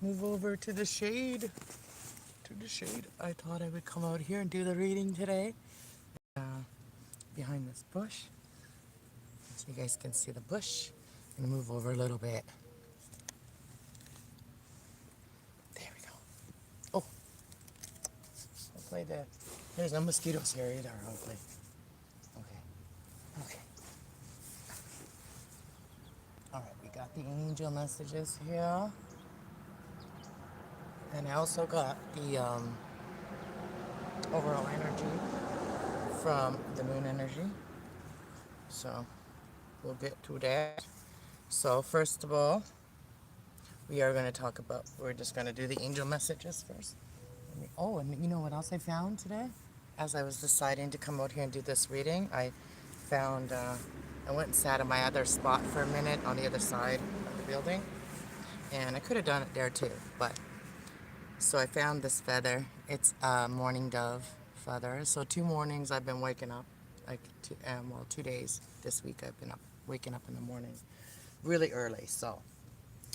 move over to the shade. To the shade. I thought I would come out here and do the reading today. Behind this bush. So you guys can see the bush. I'm gonna move over a little bit. There we go. Oh, hopefully there's no mosquitoes here either, hopefully. Okay. Alright, we got the angel messages here. And I also got the overall energy from the moon energy. So we'll get to that. So first of all, we're just going to do the angel messages first. Oh, and you know what else I found today? As I was deciding to come out here and do this reading, I found, I went and sat in my other spot for a minute on the other side of the building. And I could have done it there too, but, so I found this feather. It's a mourning dove feather. So 2 mornings I've been waking up, like 2 days this week I've been waking up in the morning really early, so.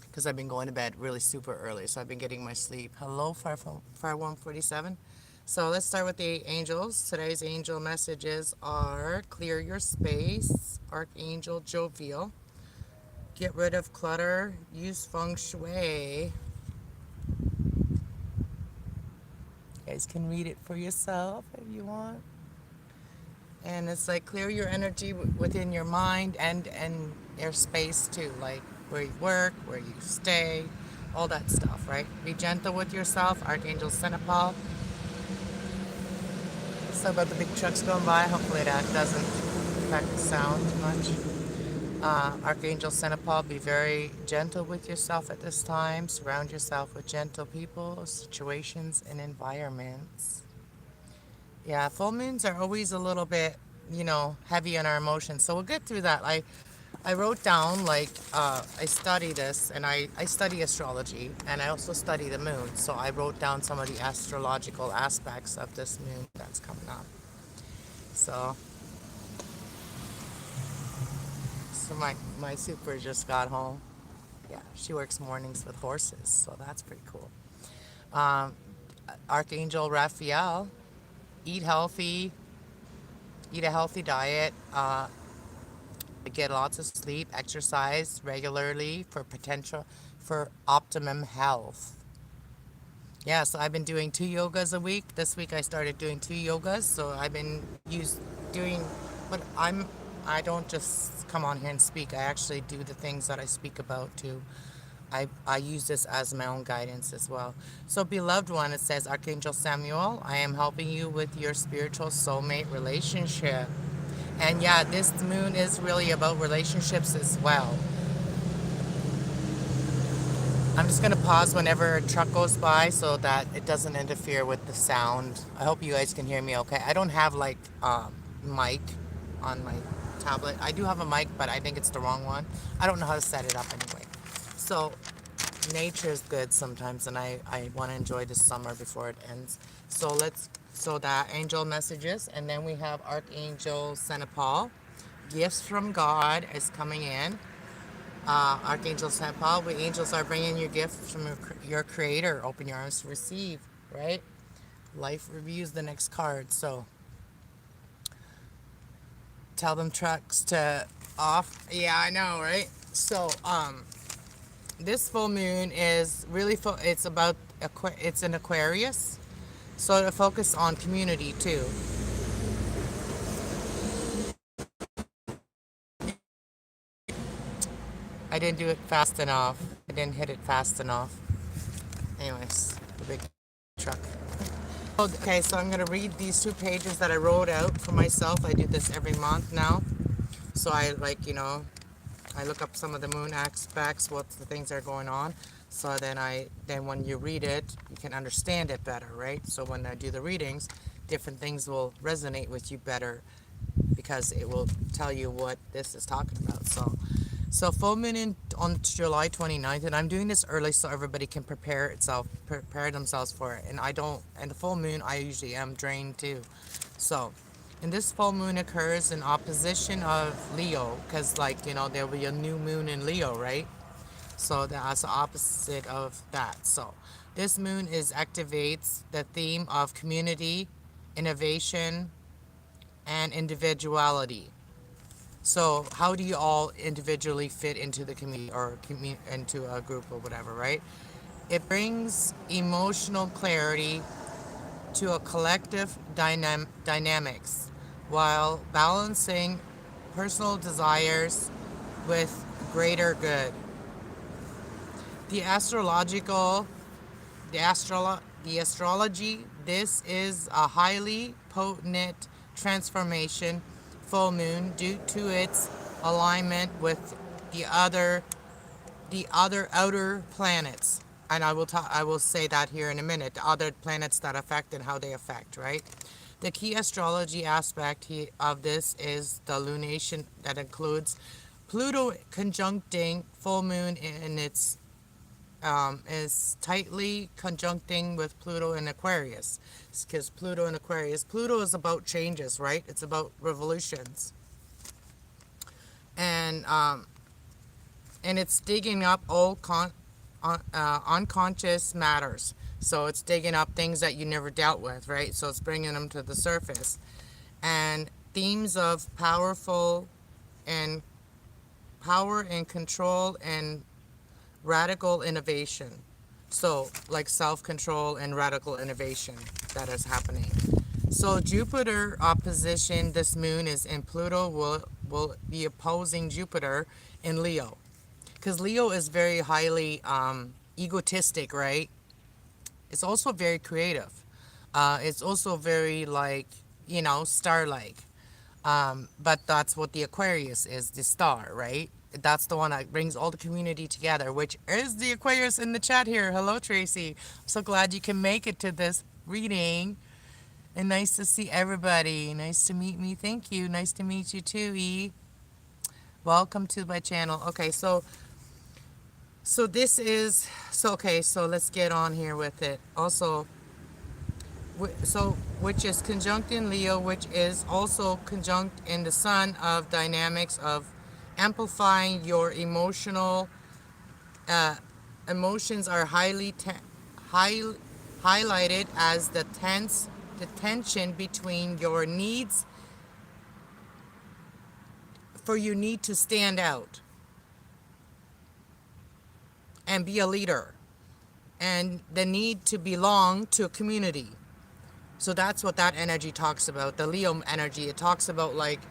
Because I've been going to bed really super early, so I've been getting my sleep. Hello, Fire 147. So let's start with the angels. Today's angel messages are clear your space, Archangel Jovial. Get rid of clutter, use feng shui. You guys can read it for yourself if you want. And it's like clear your energy within your mind and your space too, like where you work, where you stay, all that stuff, right? Be gentle with yourself, Archangel Paul. So about the big trucks going by, hopefully that doesn't affect the sound too much. Archangel Paul, be very gentle with yourself at this time. Surround yourself with gentle people, situations, and environments. Yeah, full moons are always a little bit, heavy on our emotions. So we'll get through that. I wrote down, I study this, and I study astrology, and I also study the moon. So I wrote down some of the astrological aspects of this moon that's coming up. So my super just got home. Yeah, she works mornings with horses, so that's pretty cool. Archangel Raphael, eat healthy, eat a healthy diet, get lots of sleep, exercise regularly for optimum health. Yeah, so I've been doing 2 yogas a week. This week I started doing 2 yogas, so I've been doing, but I don't just come on here and speak. I actually do the things that I speak about too. I use this as my own guidance as well. So beloved one, it says, Archangel Samuel, I am helping you with your spiritual soulmate relationship. And yeah, this moon is really about relationships as well. I'm just going to pause whenever a truck goes by so that it doesn't interfere with the sound. I hope you guys can hear me okay. I don't have mic on my tablet. I do have a mic, but I think it's the wrong one. I don't know how to set it up anyway. So nature is good sometimes, and I want to enjoy this summer before it ends. So that angel messages, and then we have Archangel Paul. Gifts from God is coming in. Archangel Paul, the angels are bringing you gifts from your creator. Open your arms to receive, right? Life reviews the next card. So tell them trucks to off. Yeah, I know, right? So this full moon is really it's an Aquarius. So to focus on community too. I didn't do it fast enough. I didn't hit it fast enough. Anyways, the big truck. Okay, so I'm going to read these 2 pages that I wrote out for myself. I do this every month now. So I I look up some of the moon aspects, what the things are going on. So then when you read it, you can understand it better, right? So when I do the readings, different things will resonate with you better because it will tell you what this is talking about. So full moon on July 29th, and I'm doing this early so everybody can prepare themselves for it. And the full moon, I usually am drained too. So, and this full moon occurs in opposition of Leo, because there will be a new moon in Leo, right? So that's the opposite of that. So this moon is activates the theme of community, innovation, and individuality. So how do you all individually fit into the community or into a group or whatever, right? It brings emotional clarity to a collective dynamics while balancing personal desires with greater good. The astrological, the astrology, this is a highly potent transformation full moon due to its alignment with the other outer planets. And I will say that here in a minute, the other planets that affect and how they affect, right? The key astrology aspect of this is the lunation that includes Pluto conjuncting full moon in its is tightly conjuncting with Pluto in Aquarius. Because Pluto in Aquarius, Pluto is about changes, right? It's about revolutions. And it's digging up old unconscious matters. So it's digging up things that you never dealt with, right? So it's bringing them to the surface. And themes of and power and control and radical innovation. So like self-control and radical innovation that is happening. So Jupiter opposition this moon is in Pluto will be opposing Jupiter in Leo. Because Leo is very highly egotistic, right? It's also very creative. It's also very like, star-like. But that's what the Aquarius is, the star, right? That's the one that brings all the community together, which is the Aquarius in the chat here. Hello, Tracy. I'm so glad you can make it to this reading. And nice to see everybody. Nice to meet me. Thank you. Nice to meet you too, E. Welcome to my channel. Okay, so so let's get on here with it. Also, which is conjunct in Leo, which is also conjunct in the Sun of dynamics of amplifying your emotions are high, highlighted as the tension between your needs for your need to stand out and be a leader and the need to belong to a community. So that's what that energy talks about. The Leo energy, it talks about like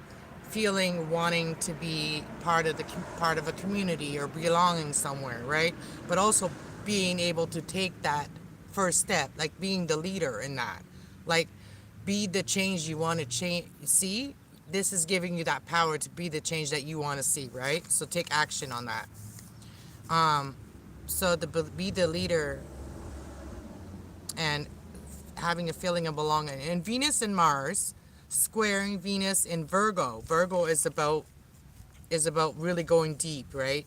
wanting to be part of a community or belonging somewhere, right? But also being able to take that first step, like being the leader in that. Like be the change you want to see. This is giving you that power to be the change that you want to see, right? So take action on that. So be the leader and having a feeling of belonging. And Venus and Mars squaring Venus in Virgo. Virgo is about really going deep, right?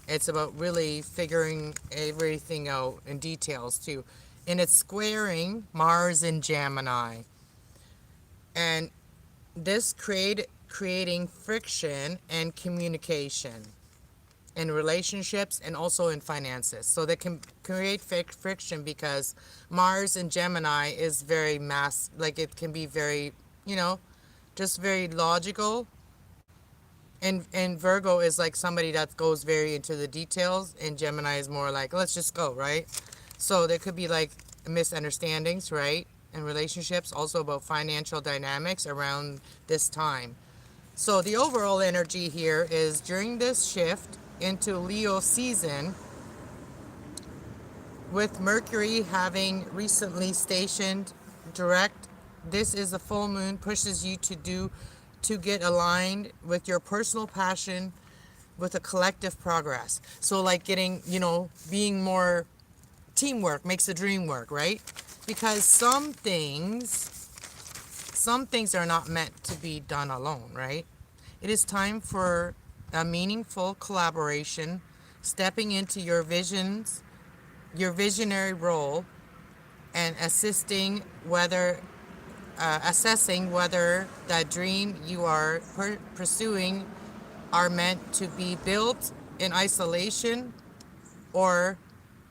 It's about really figuring everything out in details too. And it's squaring Mars in Gemini. And this creating friction and communication in relationships and also in finances. So they can create friction because Mars in Gemini is very like it can be very, just very logical. And Virgo is like somebody that goes very into the details, and Gemini is more like, let's just go, right? So there could be like misunderstandings, right? In relationships, also about financial dynamics around this time. So the overall energy here is during this shift into Leo season, with Mercury having recently stationed direct, this is a full moon, pushes you to get aligned with your personal passion with a collective progress. So like getting, being more teamwork makes the dream work, right? Because some things are not meant to be done alone, right? It is time for a meaningful collaboration, stepping into your visionary role, and assessing whether the dream you are pursuing are meant to be built in isolation or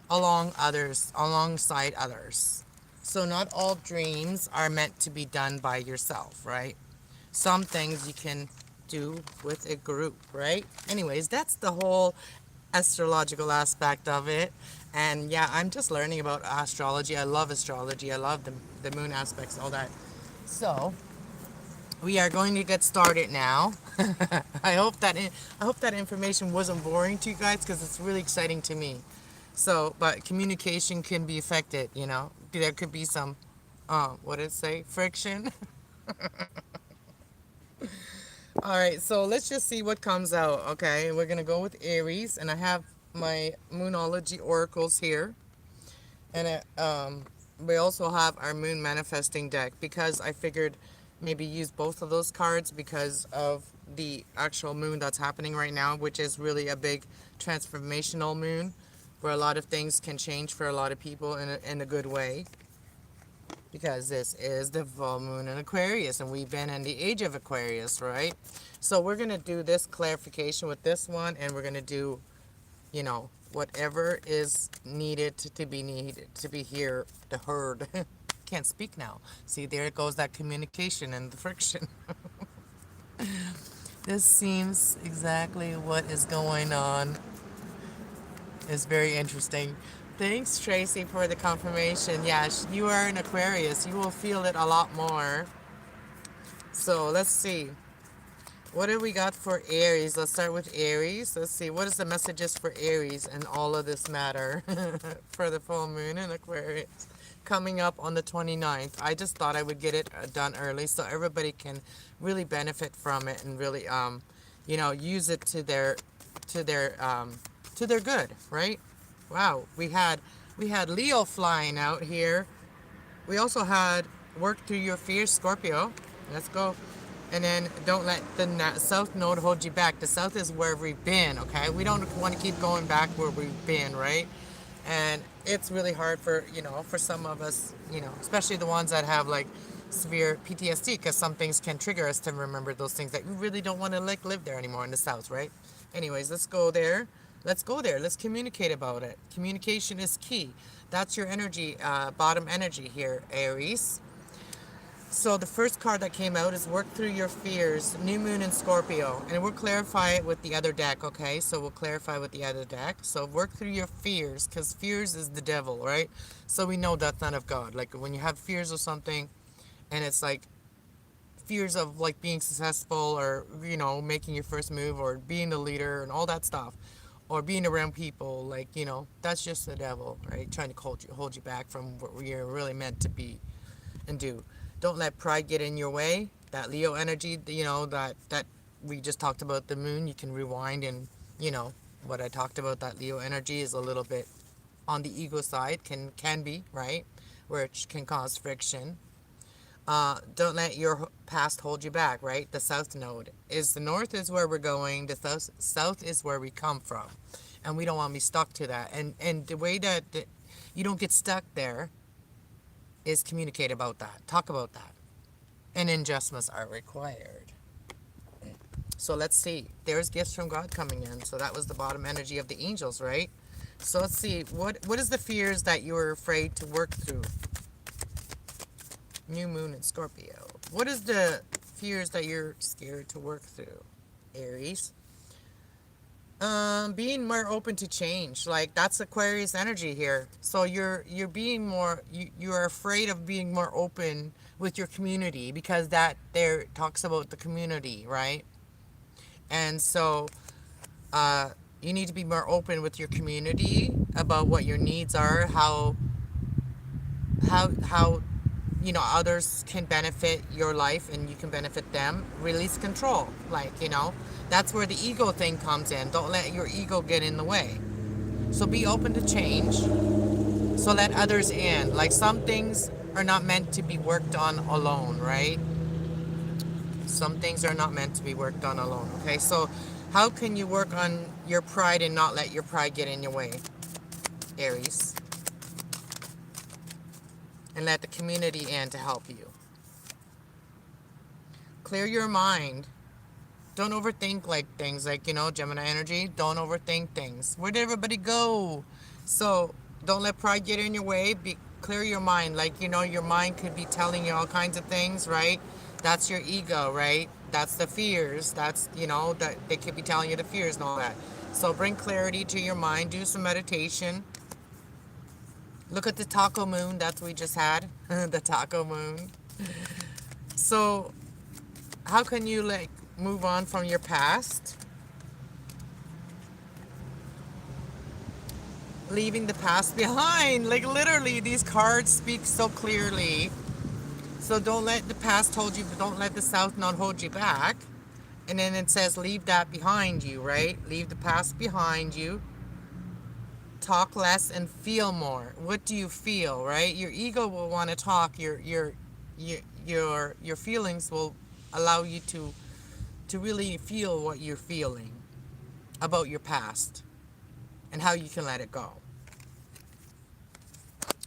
alongside others. So not all dreams are meant to be done by yourself, right? Some things you can do with a group, right? Anyways, that's the whole astrological aspect of it. And yeah, I'm just learning about astrology. I love astrology. I love the moon aspects, all that. So we are going to get started now. I hope that information wasn't boring to you guys, because it's really exciting to me. So, but communication can be affected. You know, there could be some, what did it say, friction. All right, so let's just see what comes out. Okay, we're gonna go with Aries, and I have my Moonology oracles here, and we also have our Moon manifesting deck, because I figured maybe use both of those cards because of the actual moon that's happening right now, which is really a big transformational moon, where a lot of things can change for a lot of people in a good way, because this is the full moon in Aquarius, and we've been in the age of Aquarius, right? So we're going to do this clarification with this one, and we're going to do, you know, whatever is needed to be here, the heard. Can't speak now. See, there goes that communication and the friction. This seems exactly what is going on. It's very interesting. Thanks, Tracy, for the confirmation. Yeah, you are an Aquarius. You will feel it a lot more. So let's see. What do we got for Aries? Let's start with Aries. Let's see. What is the messages for Aries and all of this matter for the full moon in Aquarius coming up on the 29th? I just thought I would get it done early so everybody can really benefit from it and really, you know, use it to to their, to their good, right? Wow, we had Leo flying out here. We also had work through your fears, Scorpio. Let's go. And then don't let the south node hold you back. The south is where we've been, okay? We don't want to keep going back where we've been, right? And it's really hard for, you know, for some of us, you know, especially the ones that have like severe PTSD, because some things can trigger us to remember those things that we really don't want to like live there anymore in the south, right? Anyways, let's go there. Let's go there. Let's communicate about it. Communication is key. That's your energy, bottom energy here, Aries. So the first card that came out is Work Through Your Fears, New Moon in Scorpio. And we'll clarify it with the other deck, okay? So we'll clarify with the other deck. So work through your fears, because fears is the devil, right? So we know that's not of God. Like when you have fears of something, and it's like fears of like being successful, or, you know, making your first move, or being a leader and all that stuff, or being around people, like, you know, that's just the devil, right? Trying to hold you back from what you're really meant to be and do. Don't let pride get in your way. That Leo energy, you know, that we just talked about the moon, you can rewind, and, you know, what I talked about, that Leo energy is a little bit on the ego side, can be, right? Which can cause friction. Don't let your past hold you back, right? The south node is the north is where we're going. The south is where we come from, and we don't want to be stuck to that. And the way that you don't get stuck there is communicate about that, talk about that, and adjustments are required. So let's see. There's gifts from God coming in. So that was the bottom energy of the angels, right? So let's see. What is the fears that you were afraid to work through? New moon in Scorpio. What is the fears that you're scared to work through, Aries? Being more open to change. Like, that's Aquarius energy here. So you're being more, you're afraid of being more open with your community, because that there talks about the community, right? And so you need to be more open with your community about what your needs are, how you know others can benefit your life and you can benefit them. Release control, like, you know, that's where the ego thing comes in. Don't let your ego get in the way. So be open to change, so let others in. Like, some things are not meant to be worked on alone, right? Some things are not meant to be worked on alone. Okay, so how can you work on your pride and not let your pride get in your way, Aries? And let the community in to help you. Clear your mind Don't overthink like things, like, Gemini energy. Don't overthink things. Where did everybody go? So don't let pride get in your way. Clear your mind. Like, your mind could be telling you all kinds of things, right? That's your ego, right? That's the fears. That's, that they could be telling you the fears and all that. So bring clarity to your mind. Do some meditation. Look at the taco moon that we just had. The taco moon. So how can you, like, move on from your past? Leaving the past behind. Like, literally, these cards speak so clearly. So don't let the past hold you, but don't let the South not hold you back. And then it says leave that behind you, right? Leave the past behind you. Talk less and feel more. What do you feel, right? Your ego will want to talk. Your feelings will allow you to really feel what you're feeling about your past and how you can let it go.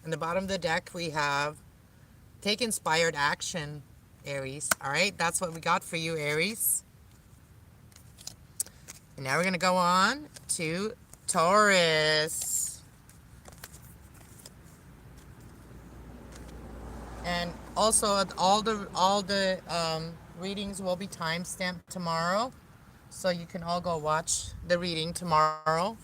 In the bottom of the deck, we have take inspired action, Aries. All right, that's what we got for you, Aries. And now we're going to go on to Taurus. And also, all the readings will be time-stamped tomorrow. So you can all go watch the reading tomorrow.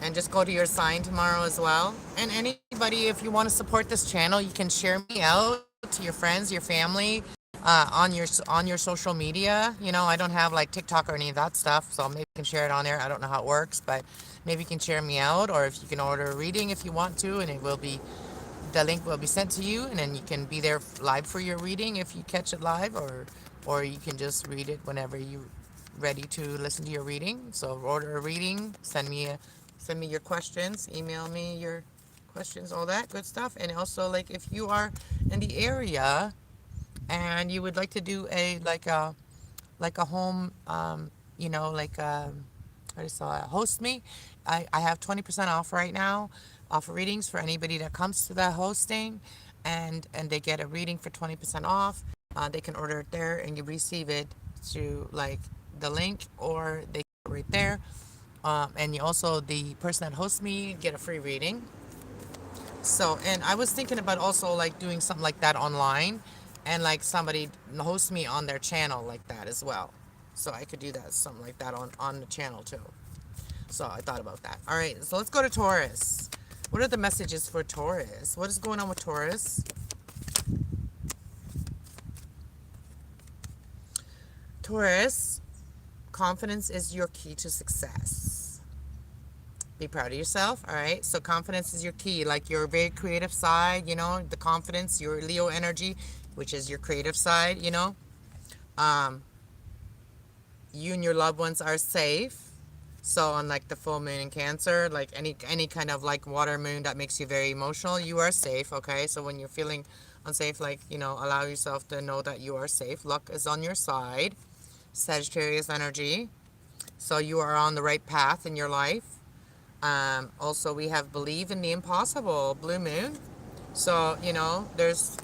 And just go to your sign tomorrow as well. And anybody, if you want to support this channel, you can share me out to your friends, your family, on your social media. I don't have like TikTok or any of that stuff, so maybe you can share it on there. I don't know how it works, but maybe you can share me out, or if you can order a reading if you want to, and the link will be sent to you, and then you can be there live for your reading if you catch it live, or you can just read it whenever you're ready to listen to your reading. So order a reading, send me your questions, email me your questions, all that good stuff. And also, like, if you are in the area and you would like to do like a home, host me, I have 20% off right now, off readings for anybody that comes to that hosting, and they get a reading for 20% off. They can order it there and you receive it through like the link, or they get it right there. And you also, the person that hosts me, get a free reading. So, and I was thinking about also like doing something like that online, and like somebody host me on their channel like that as well. So I could do that, something like that on the channel too. So I thought about that. All right, so let's go to Taurus. What are the messages for Taurus? What is going on with Taurus? Taurus, confidence is your key to success. Be proud of yourself, all right? So confidence is your key, like your very creative side, the confidence, your Leo energy, which is your creative side, you and your loved ones are safe. So on like the full moon in Cancer, like any kind of like water moon that makes you very emotional, you are safe, okay? So when you're feeling unsafe, like, allow yourself to know that you are safe. Luck is on your side. Sagittarius energy. So you are on the right path in your life. Also, we have believe in the impossible, blue moon. So, there's,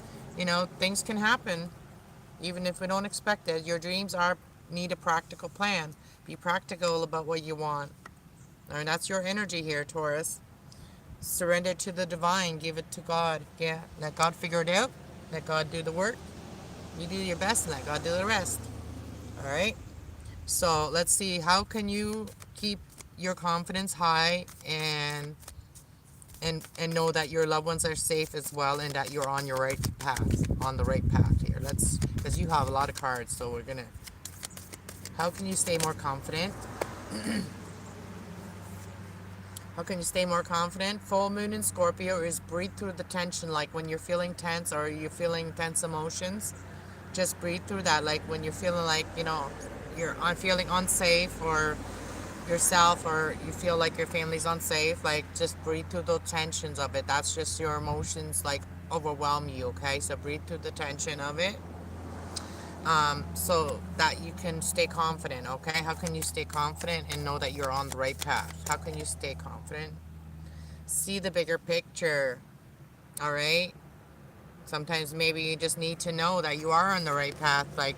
things can happen even if we don't expect it. Your dreams need a practical plan. Be practical about what you want. And that's your energy here, Taurus. Surrender to the divine. Give it to God. Yeah, let God figure it out. Let God do the work. You do your best and let God do the rest. All right? So let's see, how can you keep your confidence high and know that your loved ones are safe as well, and that you're on your right path, on the right path here. Because you have a lot of cards, so we're gonna, how can you stay more confident? How can you stay more confident? Full moon in Scorpio is breathe through the tension, like when you're feeling tense or you're feeling tense emotions. Just breathe through that, like when you're feeling like, you're feeling unsafe, or yourself, or you feel like your family's unsafe, like just breathe through the tensions of it. That's just your emotions like overwhelm you, okay? So breathe through the tension of it, so that you can stay confident, okay? How can you stay confident and know that you're on the right path? How can you stay confident? See the bigger picture. All right. Sometimes maybe you just need to know that you are on the right path. Like,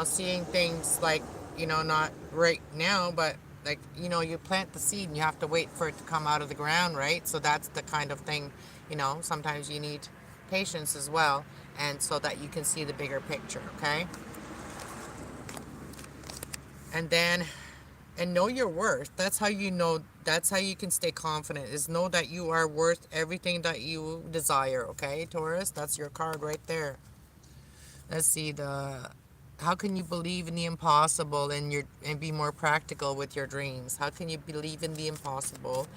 seeing things like, not right now, but like, you plant the seed and you have to wait for it to come out of the ground, right? So that's the kind of thing, sometimes you need patience as well. And so that you can see the bigger picture, okay? And then, and know your worth. That's how you know, that's how you can stay confident, is know that you are worth everything that you desire, okay, Taurus? That's your card right there. Let's see, how can you believe in the impossible and be more practical with your dreams? How can you believe in the impossible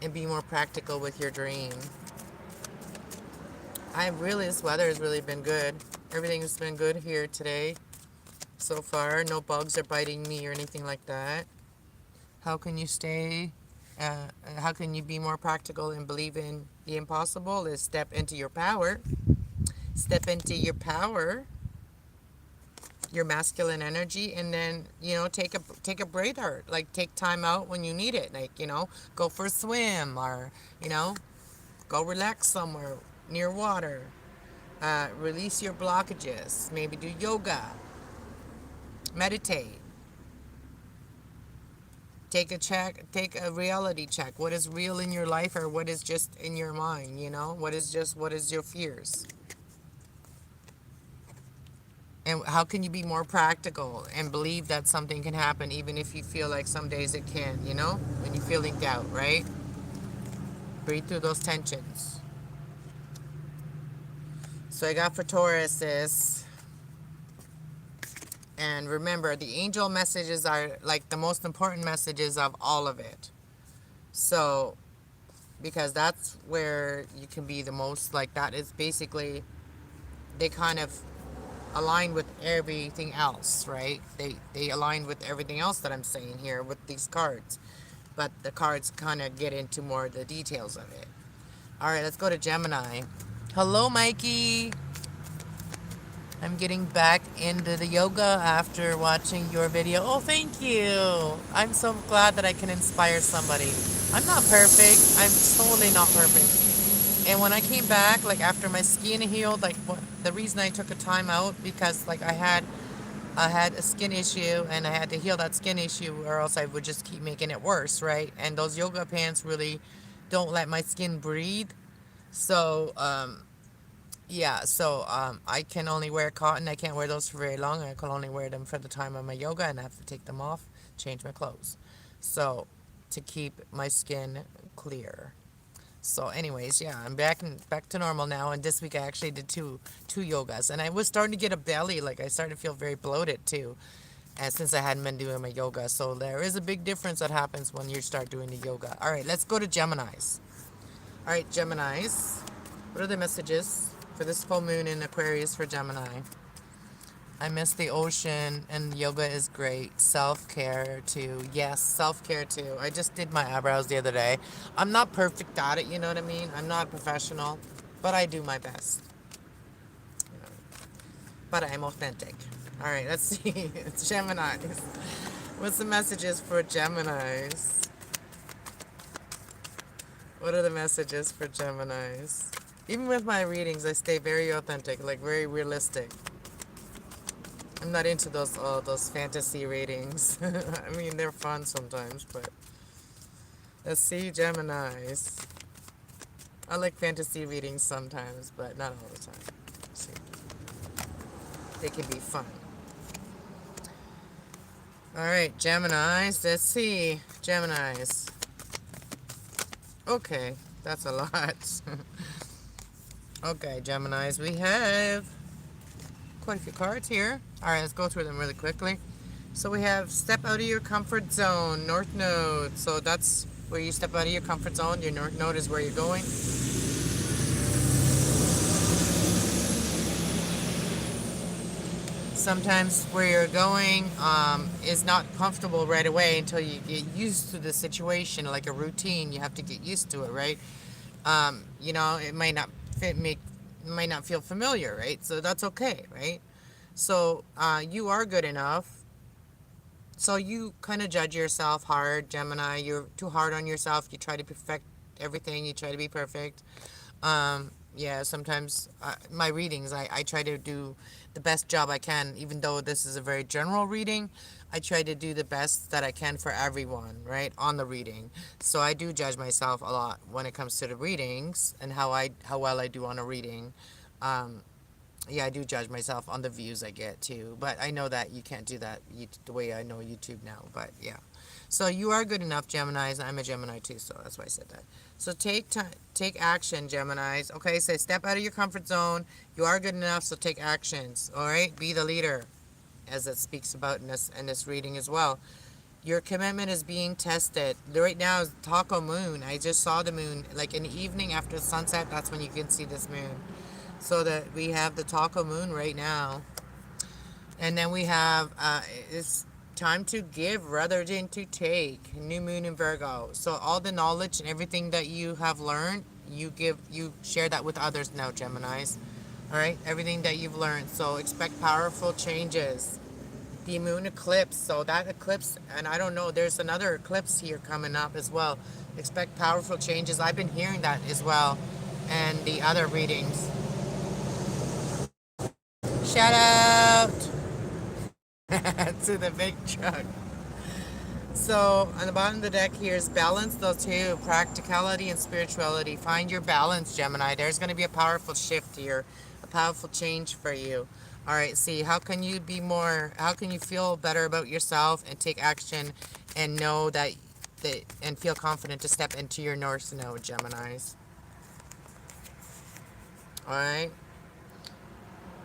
and be more practical with your dream? This weather has really been good. Everything's been good here today so far. No bugs are biting me or anything like that. How can you how can you be more practical and believe in the impossible? Is step into your power. Step into your power, your masculine energy, and then take a breather, like take time out when you need it, like go for a swim, or go relax somewhere near water, release your blockages, maybe do yoga, meditate, take a reality check. What is real in your life, or what is just in your mind? What is your fears? And how can you be more practical and believe that something can happen even if you feel like some days it can, when you're feeling doubt, right? Breathe through those tensions. So I got for Taurus is, and remember, the angel messages are like the most important messages of all of it. So, because that's where you can be the most, like, that is basically, they kind of align with everything else, right? They align with everything else that I'm saying here with these cards. But the cards kind of get into more of the details of it. All right, let's go to Gemini. Hello, Mikey. I'm getting back into the yoga after watching your video. Oh, thank you. I'm so glad that I can inspire somebody. I'm not perfect. I'm totally not perfect. And when I came back, like after my skin healed, like the reason I took a time out, because like I had a skin issue and I had to heal that skin issue, or else I would just keep making it worse, right? And those yoga pants really don't let my skin breathe. So, yeah, so I can only wear cotton. I can't wear those for very long. I can only wear them for the time of my yoga, and I have to take them off, change my clothes. So, to keep my skin clear. So, anyways, yeah, I'm back to normal now. And this week I actually did two yogas, and I was starting to get a belly. Like I started to feel very bloated too, and since I hadn't been doing my yoga. So there is a big difference that happens when you start doing the yoga. All right, let's go to Geminis. All right, Geminis. What are the messages for this full moon in Aquarius for Gemini? I miss the ocean, and yoga is great. Self-care too. Yes, self-care too. I just did my eyebrows the other day. I'm not perfect at it, you know what I mean? I'm not a professional, but I do my best. You know, but I'm authentic. All right, let's see. It's Geminis. What's the messages for Geminis? What are the messages for Geminis? Even with my readings, I stay very authentic, like very realistic. I'm not into those fantasy readings. I mean, they're fun sometimes, but let's see, Geminis. I like fantasy readings sometimes, but not all the time. Let's see, they can be fun. All right, Geminis. Let's see, Geminis. Okay, that's a lot. Okay, Geminis, we have quite a few cards here. All right, let's go through them really quickly. So we have step out of your comfort zone, North Node. So that's where you step out of your comfort zone. Your North Node is where you're going. Sometimes where you're going is not comfortable right away until you get used to the situation, like a routine. You have to get used to it, right? It might not might not feel familiar, right? So that's okay, right? So you are good enough. So you kind of judge yourself hard, Gemini. You're too hard on yourself. You try to perfect everything. You try to be perfect. Yeah, sometimes my readings, I try to do the best job I can, even though this is a very general reading. I try to do the best that I can for everyone, right, on the reading. So I do judge myself a lot when it comes to the readings and how well I do on a reading. Um, yeah, I do judge myself on the views I get too, but I know that you can't do that the way I know YouTube now. But yeah, so you are good enough, Geminis. I'm a Gemini too, so that's why I said that. So take time, take action, Geminis. Okay, so step out of your comfort zone. You are good enough, so take actions. All right, be the leader, as it speaks about in this reading as well. Your commitment is being tested. Right now is Taco Moon. I just saw the moon, like in the evening after sunset. That's when you can see this moon. So that we have the Taco Moon right now, and then we have it's time to give rather than to take. New Moon in Virgo. So all the knowledge and everything that you have learned, you share that with others now, Geminis. All right, everything that you've learned. So expect powerful changes. The moon eclipse. So that eclipse, and I don't know, there's another eclipse here coming up as well. Expect powerful changes. I've been hearing that as well, and the other readings. Shout out to the big truck. So on the bottom of the deck here is balance, those two, practicality and spirituality. Find your balance, Gemini. There's going to be a powerful shift here, a powerful change for you. All right, see, how can you feel better about yourself and take action and know and feel confident to step into your North Node, Geminis. All right.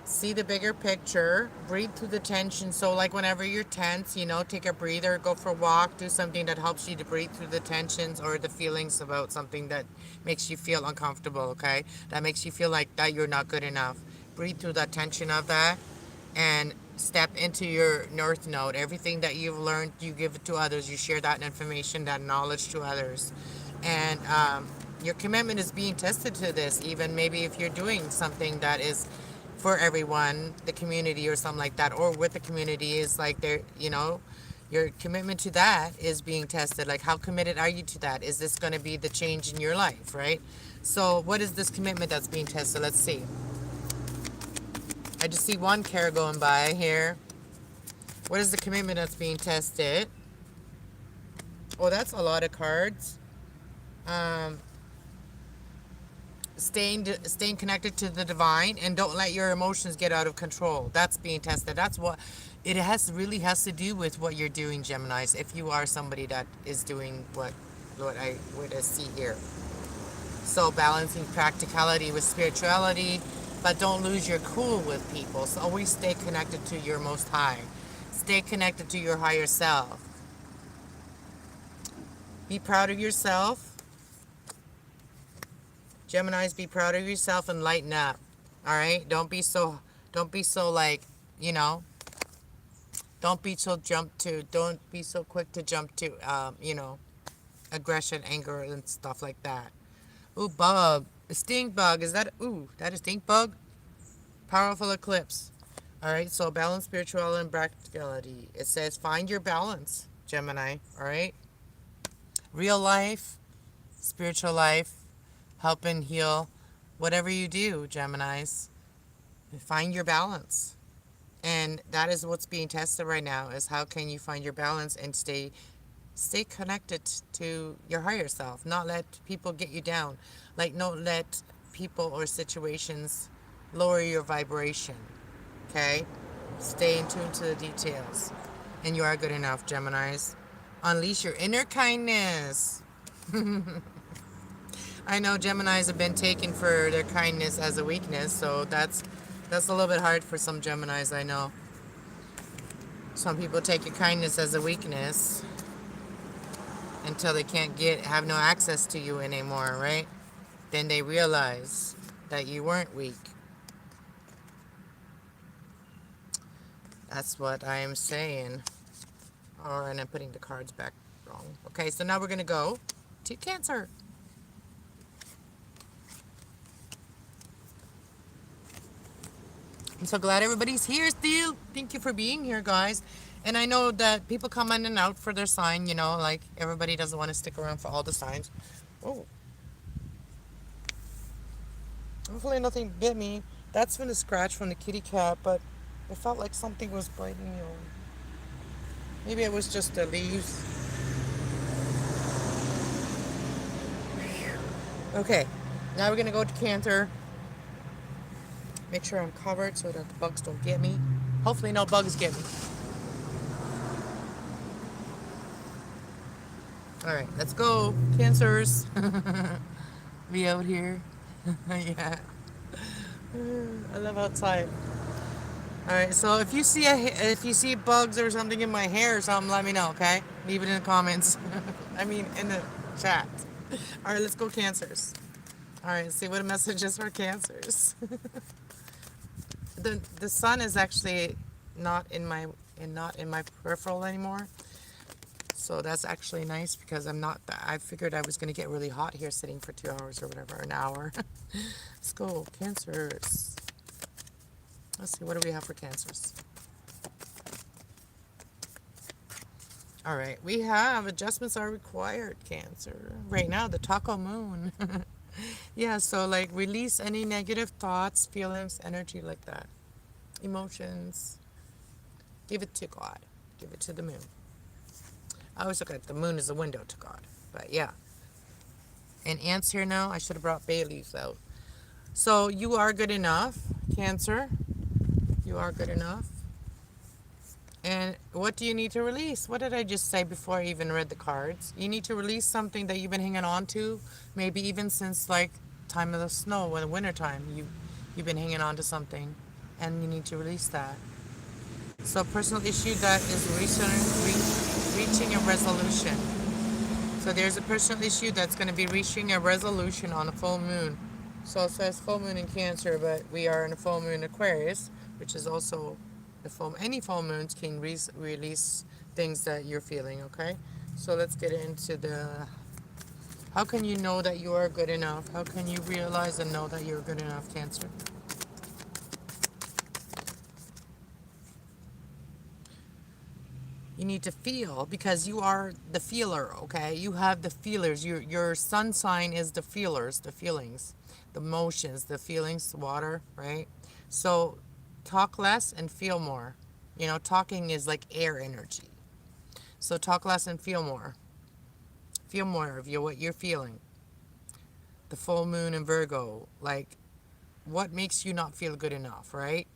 See the bigger picture, breathe through the tension. So like whenever you're tense, take a breather, go for a walk, do something that helps you to breathe through the tensions or the feelings about something that makes you feel uncomfortable, okay? That makes you feel like that you're not good enough. Breathe through the tension of that and step into your North Node. Everything that you've learned, you give it to others. You share that information, that knowledge to others. And your commitment is being tested to this, even maybe if you're doing something that is for everyone, the community or something like that, or with the community is like your commitment to that is being tested. Like, how committed are you to that? Is this going to be the change in your life, right? So what is this commitment that's being tested? Let's see. I just see one carrot going by here. What is the commitment that's being tested? Oh, that's a lot of cards. Um, staying connected to the divine and don't let your emotions get out of control. That's being tested. That's what it really has to do with what you're doing, Geminis. If you are somebody that is doing what I would see here. So balancing practicality with spirituality, but don't lose your cool with people. So always stay connected to your most high. Stay connected to your higher self. Be proud of yourself. Geminis, be proud of yourself and lighten up. All right? Don't be so like, don't be so quick to jump to aggression, anger and stuff like that. Ooh, bug. A stink bug. Is that a stink bug? Powerful eclipse. All right? So balance, spirituality and practicality. It says find your balance, Gemini. All right? Real life, spiritual life, help and heal, whatever you do, Geminis, find your balance. And that is what's being tested right now, is how can you find your balance and stay connected to your higher self. Not let people get you down. Like, don't let people or situations lower your vibration. Okay? Stay in tune to the details. And you are good enough, Geminis. Unleash your inner kindness. I know Geminis have been taken for their kindness as a weakness, so that's a little bit hard for some Geminis, I know. Some people take your kindness as a weakness until they can't have no access to you anymore, right? Then they realize that you weren't weak. That's what I am saying. Oh, and I'm putting the cards back wrong. Okay, so now we're going to go to Cancer. I'm so glad everybody's here still. Thank you for being here, guys. And I know that people come in and out for their sign, like everybody doesn't want to stick around for all the signs. Oh. Hopefully nothing bit me. That's been a scratch from the kitty cat, but it felt like something was biting me. Maybe it was just the leaves. Okay, now we're gonna go to Cancer. Make sure I'm covered so that the bugs don't get me. Hopefully no bugs get me. Alright, let's go, Cancers. Be out here. Yeah. I love outside. Alright, so if you see bugs or something in my hair or something, let me know, okay? Leave it in the comments. I mean in the chat. Alright, let's go, Cancers. Alright, let's see what a message is for Cancers. The sun is actually not in my peripheral anymore. So that's actually nice because I figured I was going to get really hot here sitting for 2 hours or whatever, an hour. Let's go, Cancers. Let's see, what do we have for Cancers? All right, we have adjustments are required, Cancer. Right now, the taco moon. Yeah, so like release any negative thoughts, feelings, energy like that. Emotions. Give it to God. Give it to the moon. I always look at the moon as a window to God. But yeah. And ants here now. I should have brought bay leaves out. So you are good enough, Cancer. You are good enough. And what do you need to release? What did I just say before I even read the cards? You need to release something that you've been hanging on to, maybe even since like time of the snow in the wintertime. You've been hanging on to something, and you need to release that. So personal issue that is reaching a resolution. So there's a personal issue that's going to be reaching a resolution on a full moon. So it says full moon in Cancer, but we are in a full moon in Aquarius, which is also any full moons can release things that you're feeling, okay? So let's get into how can you know that you are good enough? How can you realize and know that you're good enough, Cancer? You need to feel because you are the feeler, okay? You have the feelers. Your sun sign is the feelers, the feelings, the motions, the feelings, water, right? So talk less and feel more. You know, talking is like air energy. So talk less and feel more. Feel more of what you're feeling. The full moon in Virgo, like what makes you not feel good enough, right?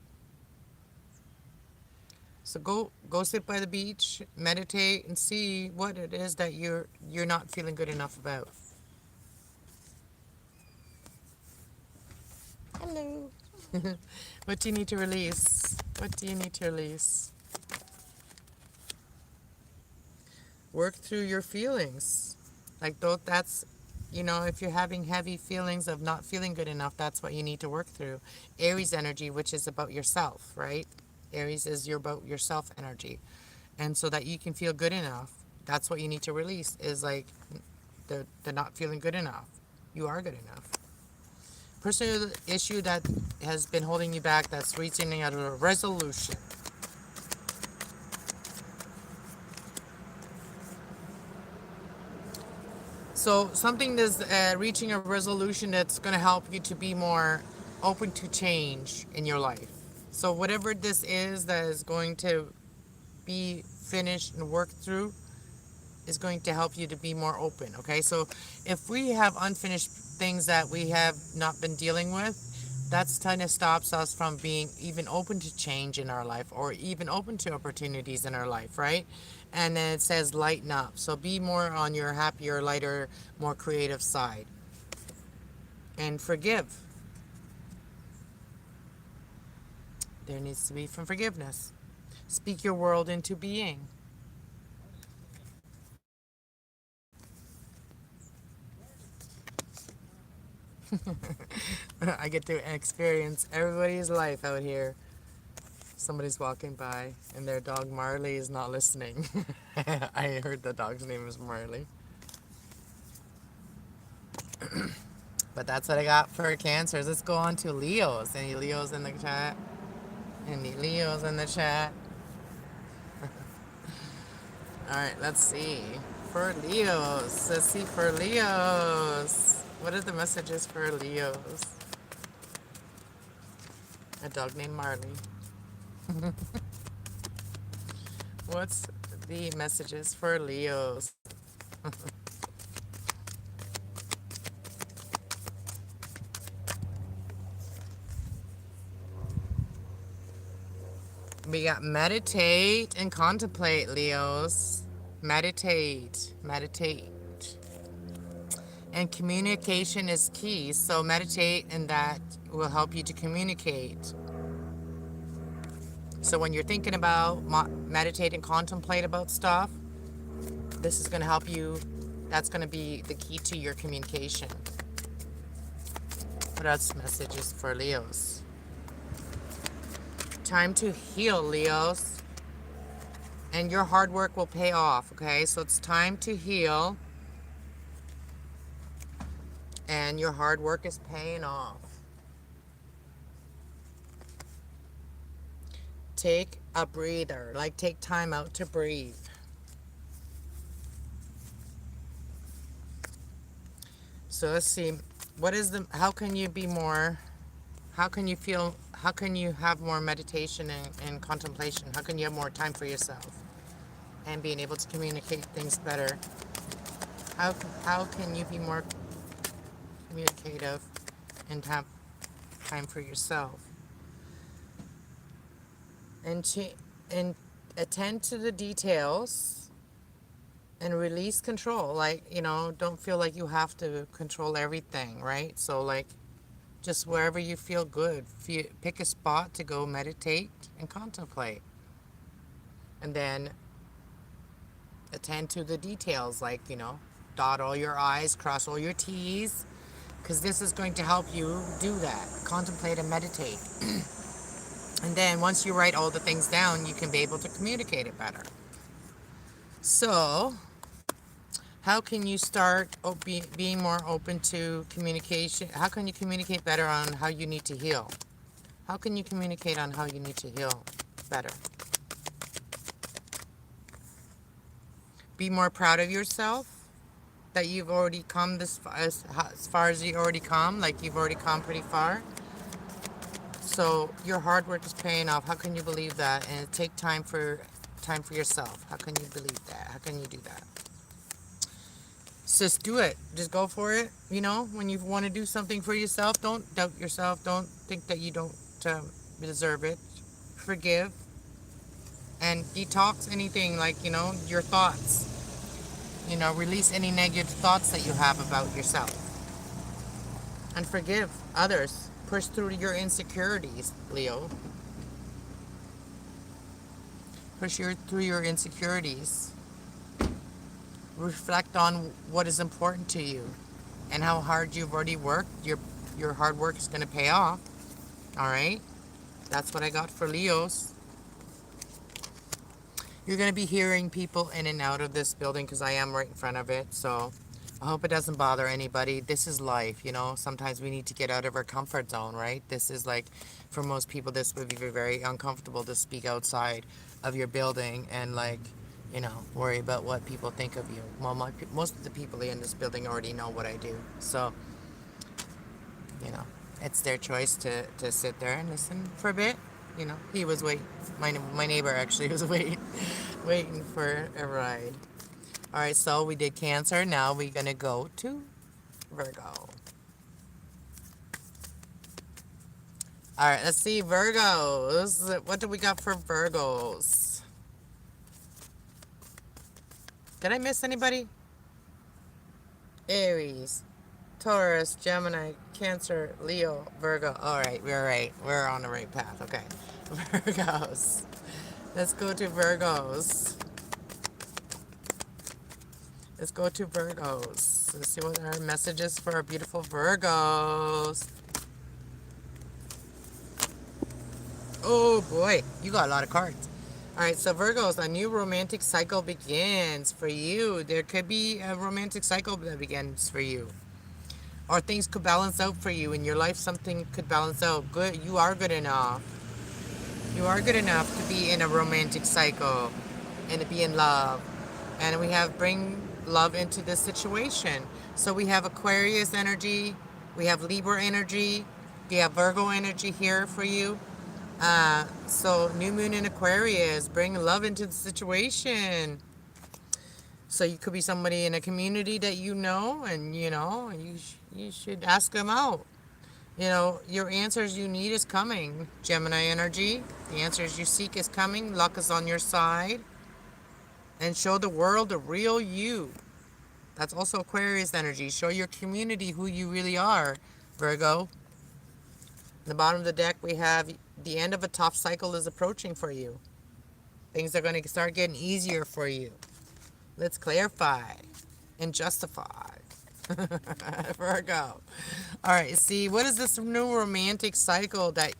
So go sit by the beach, meditate, and see what it is that you're not feeling good enough about. Hello. What do you need to release? What do you need to release? Work through your feelings. Like that's if you're having heavy feelings of not feeling good enough, that's what you need to work through. Aries energy, which is about yourself, right? Aries is about yourself energy. And so that you can feel good enough, that's what you need to release, is like the not feeling good enough. You are good enough. Personal issue that has been holding you back, that's reaching out a resolution. So something that's reaching a resolution that's going to help you to be more open to change in your life. So whatever this is that is going to be finished and worked through is going to help you to be more open, okay? So if we have unfinished things that we have not been dealing with, that's kind of stops us from being even open to change in our life or even open to opportunities in our life, right? And then it says lighten up. So be more on your happier, lighter, more creative side. And forgive. There needs to be some forgiveness. Speak your world into being. I get to experience everybody's life out here. Somebody's walking by and their dog Marley is not listening. I heard the dog's name is Marley. But that's what I got for Cancers. Let's go on to Leos. Any Leos in the chat? Any Leos in the chat? Alright, let's see. For Leos. Let's see for Leos. What are the messages for Leos? A dog named Marley. What's the messages for Leos? We got meditate and contemplate, Leos. Meditate. Meditate. And communication is key. So meditate, and that will help you to communicate. So when you're thinking about meditate and contemplate about stuff, this is going to help you. That's going to be the key to your communication. What else messages for Leos? Time to heal, Leos. And your hard work will pay off, okay? So it's time to heal. And your hard work is paying off. Take a breather. Like, take time out to breathe. So let's see. What is the, how can you be more, how can you feel, how can you have more meditation and contemplation? How can you have more time for yourself and being able to communicate things better? How can you be more communicative and have time for yourself? And attend to the details and release control. Like, you know, don't feel like you have to control everything, right? So like, just wherever you feel good, pick a spot to go meditate and contemplate. And then attend to the details, like, you know, dot all your I's, cross all your T's, because this is going to help you do that. Contemplate and meditate. And then once you write all the things down, you can be able to communicate it better. So, how can you start being more open to communication? How can you communicate better on how you need to heal? How can you communicate on how you need to heal better? Be more proud of yourself, that you've already come as far as you already come, like you've already come pretty far. So your hard work is paying off. How can you believe that? And take time for yourself. How can you believe that? How can you do that? Just do it. Just go for it. You know, when you want to do something for yourself, don't doubt yourself. Don't think that you don't deserve it. Forgive and detox anything, like, you know, your thoughts. You know, release any negative thoughts that you have about yourself. And forgive others. Push through your insecurities, Leo. Through your insecurities. Reflect on what is important to you and how hard you've already worked. Your hard work is going to pay off. All right? That's what I got for Leos. You're going to be hearing people in and out of this building because I am right in front of it. So I hope it doesn't bother anybody. This is life, you know. Sometimes we need to get out of our comfort zone, right? This is like, for most people, this would be very uncomfortable to speak outside of your building and, like, you know, worry about what people think of you. Well, most of the people in this building already know what I do. So, you know, it's their choice to sit there and listen for a bit. You know, he was waiting. My neighbor actually was waiting for a ride. All right, so we did Cancer. Now we're going to go to Virgo. All right, let's see, Virgos. What do we got for Virgos? Did I miss anybody? Aries, Taurus, Gemini, Cancer, Leo, Virgo. All right, we're right. We're on the right path. Okay. Virgos. Let's go to Virgos. Let's go to Virgos. Let's see what our message is for our beautiful Virgos. Oh boy, you got a lot of cards. All right, so Virgos, a new romantic cycle begins for you. There could be a romantic cycle that begins for you. Or things could balance out for you in your life. Something could balance out. Good, you are good enough. You are good enough to be in a romantic cycle and to be in love. And we have bring love into this situation. So we have Aquarius energy. We have Libra energy. We have Virgo energy here for you. So new moon in Aquarius, bring love into the situation. So you could be somebody in a community that you know, and you should ask them out. Your answers you need is coming. Gemini energy, the answers you seek is coming. Luck is on your side. And show the world the real you. That's also Aquarius energy. Show your community who you really are, Virgo. In the bottom of the deck, we have the end of a tough cycle is approaching for you. Things are going to start getting easier for you. Let's clarify and justify. Virgo. All right, see, what is this new romantic cycle that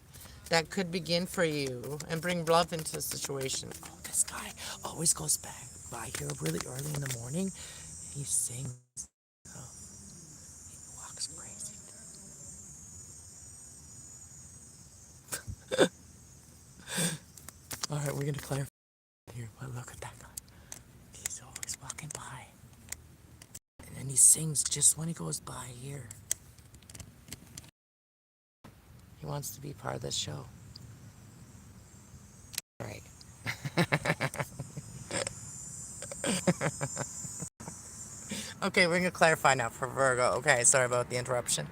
could begin for you and bring love into the situation? Oh, this guy always goes back by here really early in the morning. He sings. Oh, he walks crazy. All right, we're going to clarify here, but look at that guy. He's always walking by. And then he sings just when he goes by here. He wants to be part of this show. All right. Okay, we're going to clarify now for Virgo. Okay, sorry about the interruption.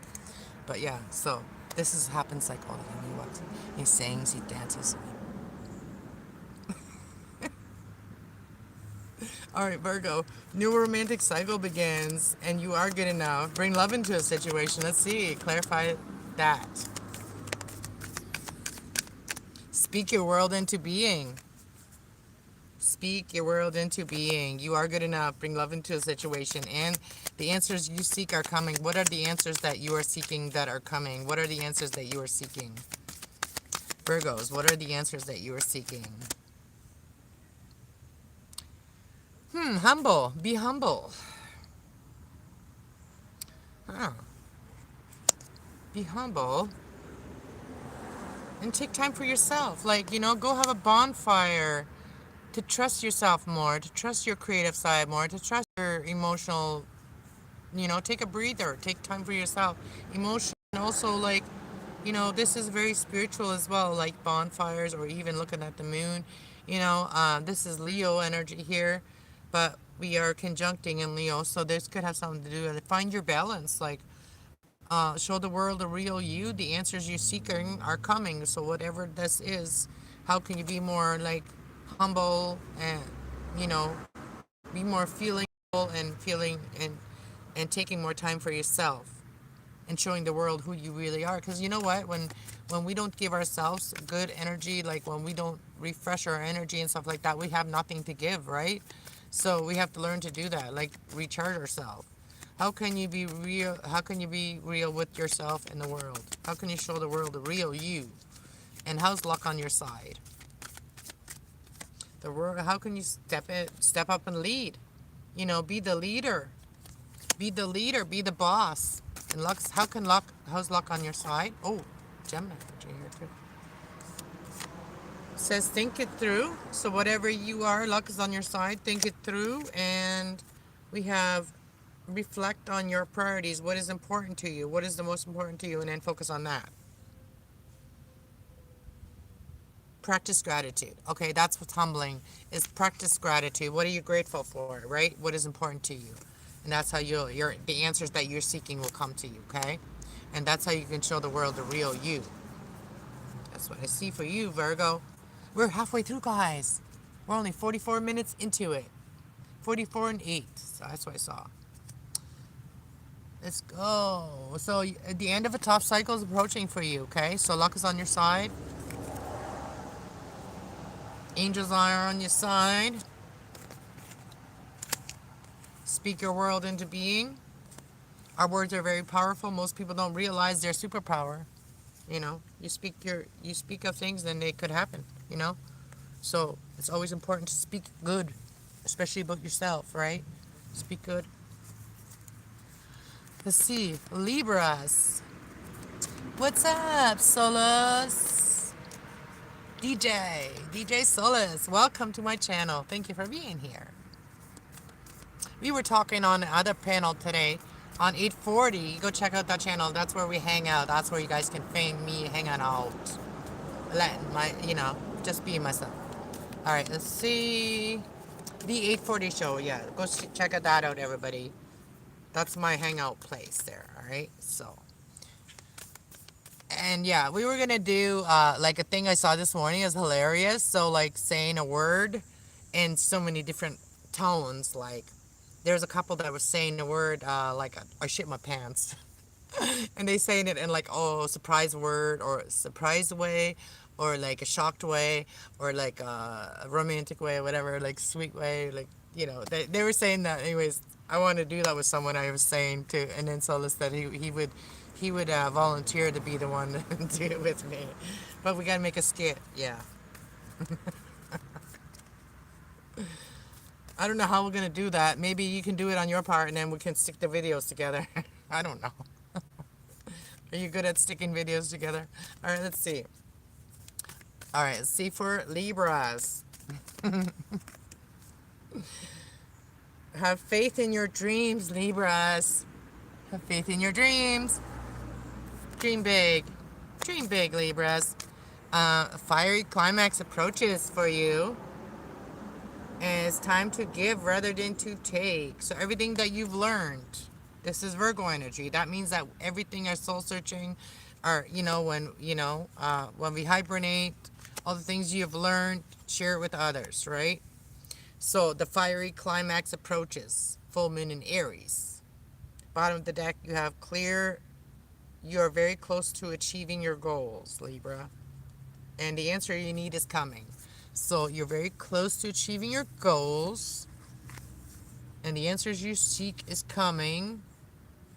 But yeah, so this happens like all the time. He walks, he sings, he dances. All right, Virgo, new romantic cycle begins, and you are good enough. Bring love into a situation. Let's see, clarify that. Speak your world into being. Speak your world into being. You are good enough. Bring love into a situation, and the answers you seek are coming. What are the answers that you are seeking that are coming? What are the answers that you are seeking? Virgos, what are the answers that you are seeking? Humble. Be humble. Be humble. And take time for yourself. Like, go have a bonfire. To trust yourself more. To trust your creative side more. To trust your emotional, take a breather. Take time for yourself. Emotion. And also, like, this is very spiritual as well. Like bonfires or even looking at the moon. This is Leo energy here. But we are conjuncting in Leo, so this could have something to do with it. Find your balance, like show the world the real you. The answers you're seeking are coming. So whatever this is, how can you be more like humble and be more feeling and taking more time for yourself and showing the world who you really are. Because you know what, when we don't give ourselves good energy, like when we don't refresh our energy and stuff like that, we have nothing to give, right? So we have to learn to do that, like recharge ourselves. How can you be real? How can you be real with yourself and the world? How can you show the world the real you? And how's luck on your side? The world. How can you step up and lead? Be the leader. Be the leader. Be the boss. And luck's. How's luck on your side? Oh, Gemini energy here too. Says think it through. So whatever you are, luck is on your side. Think it through, and we have reflect on your priorities. What is important to you? What is the most important to you? And then focus on that. Practice gratitude. Okay, that's what's humbling, is practice gratitude. What are you grateful for, right? What is important to you? And that's how the answers that you're seeking will come to you, okay? And that's how you can show the world the real you. That's what I see for you, Virgo. We're halfway through, guys. We're only 44 minutes into it. 44 and 8. So that's what I saw. Let's go. So the end of a tough cycle is approaching for you, okay? So luck is on your side. Angels are on your side. Speak your world into being. Our words are very powerful. Most people don't realize their superpower. You speak of things, then they could happen, So it's always important to speak good, especially about yourself, right? Speak good. Let's see. Libras. What's up, Solus? DJ Solus. Welcome to my channel. Thank you for being here. We were talking on the other panel today on 840. Go check out that channel. That's where we hang out. That's where you guys can find me hanging out. letting my, just being myself. All right, let's see. The 840 show, yeah. Go check that out, everybody. That's my hangout place there, all right? So, and yeah, we were gonna do like a thing I saw this morning is hilarious. So, like saying a word in so many different tones. Like, there's a couple that was saying the word like I shit my pants. And they saying it in like, oh, surprise word or surprise way or like a shocked way or like a romantic way, whatever, like sweet way, like, they were saying that. Anyways, I want to do that with someone. I was saying to, and then Solis that he would volunteer to be the one to do it with me, but we gotta make a skit. Yeah, I don't know how we're gonna do that. Maybe you can do it on your part and then we can stick the videos together. I don't know. Are you good at sticking videos together? All right, let's see. All right, let's see for Libras. Have faith in your dreams, Libras. Have faith in your dreams. Dream big. Dream big, Libras. Fiery climax approaches for you. And it's time to give rather than to take. So everything that you've learned, this is Virgo energy. That means that everything our soul searching, or when we hibernate, all the things you have learned, share it with others, right? So the fiery climax approaches. Full moon in Aries. Bottom of the deck, you have clear. You are very close to achieving your goals, Libra. And the answer you need is coming. So you're very close to achieving your goals. And the answers you seek is coming.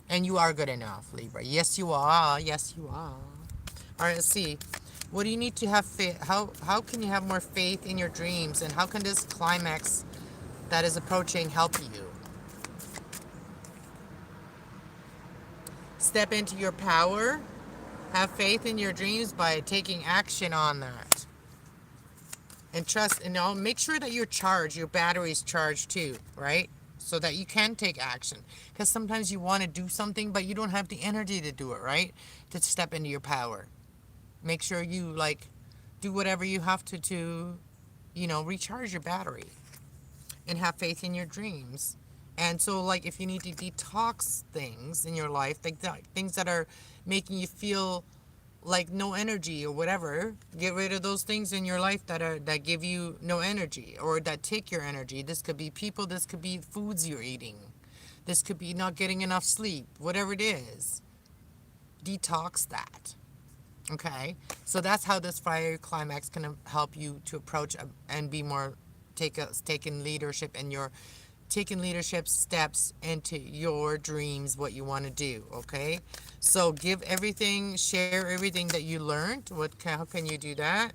And you are good enough, Libra. Yes, you are. Yes, you are. All right, let's see. What do you need to have faith? How can you have more faith in your dreams? And how can this climax that is approaching help you? Step into your power. Have faith in your dreams by taking action on that. And trust, make sure that you're charged, your battery's charged too, right? So that you can take action. Because sometimes you want to do something, but you don't have the energy to do it, right? To step into your power. Make sure you, do whatever you have to recharge your battery. And have faith in your dreams. And so, if you need to detox things in your life, things that are making you feel like no energy or whatever, get rid of those things in your life that give you no energy or that take your energy. This could be people, this could be foods you're eating, this could be not getting enough sleep, whatever it is. Detox that. Okay, so that's how this fire climax can help you to approach and be more taking leadership in your taking leadership steps into your dreams, what you want to do. Okay, so give everything, share everything that you learned. How can you do that?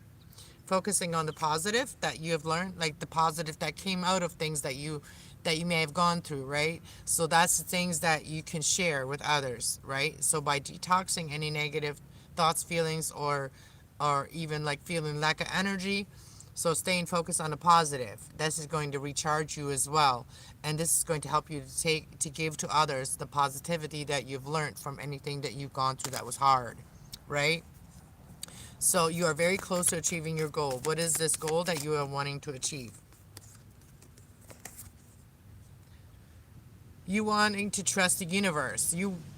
Focusing on the positive that you have learned, like the positive that came out of things that you may have gone through, right? So that's the things that you can share with others, right? So by detoxing any negative thoughts, feelings, or even like feeling lack of energy, so staying focused on the positive, this is going to recharge you as well, and this is going to help you to give to others the positivity that you've learned from anything that you've gone through that was hard, right? So you are very close to achieving your goal. What is this goal that you are wanting to achieve? You wanting to trust the universe.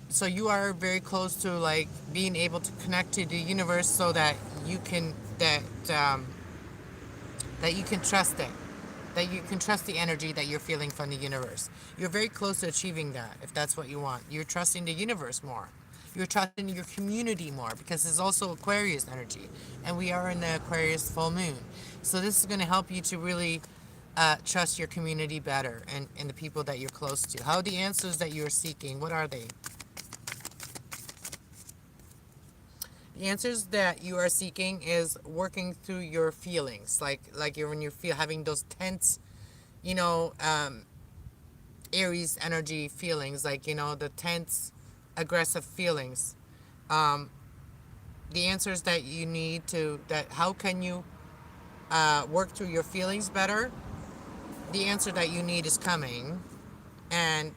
So you are very close to being able to connect to the universe so that you can that you can trust it. That you can trust the energy that you're feeling from the universe. You're very close to achieving that if that's what you want. You're trusting the universe more. You're trusting your community more because it's also Aquarius energy. And we are in the Aquarius full moon. So this is going to help you to really trust your community better and the people that you're close to. How are the answers that you're seeking? What are they? The answers that you are seeking is working through your feelings, when you feel having those tense, Aries energy feelings, the tense, aggressive feelings. Um, the answers that you need how can you work through your feelings better? The answer that you need is coming, and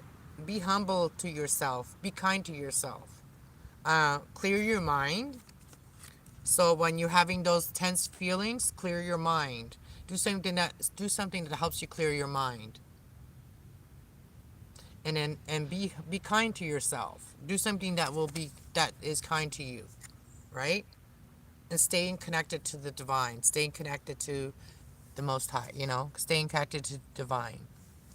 be humble to yourself, be kind to yourself, clear your mind, So when you're having those tense feelings, clear your mind. Do something that helps you clear your mind. And be kind to yourself. Do something that is kind to you, right? And staying connected to the divine, staying connected to the Most High, staying connected to divine,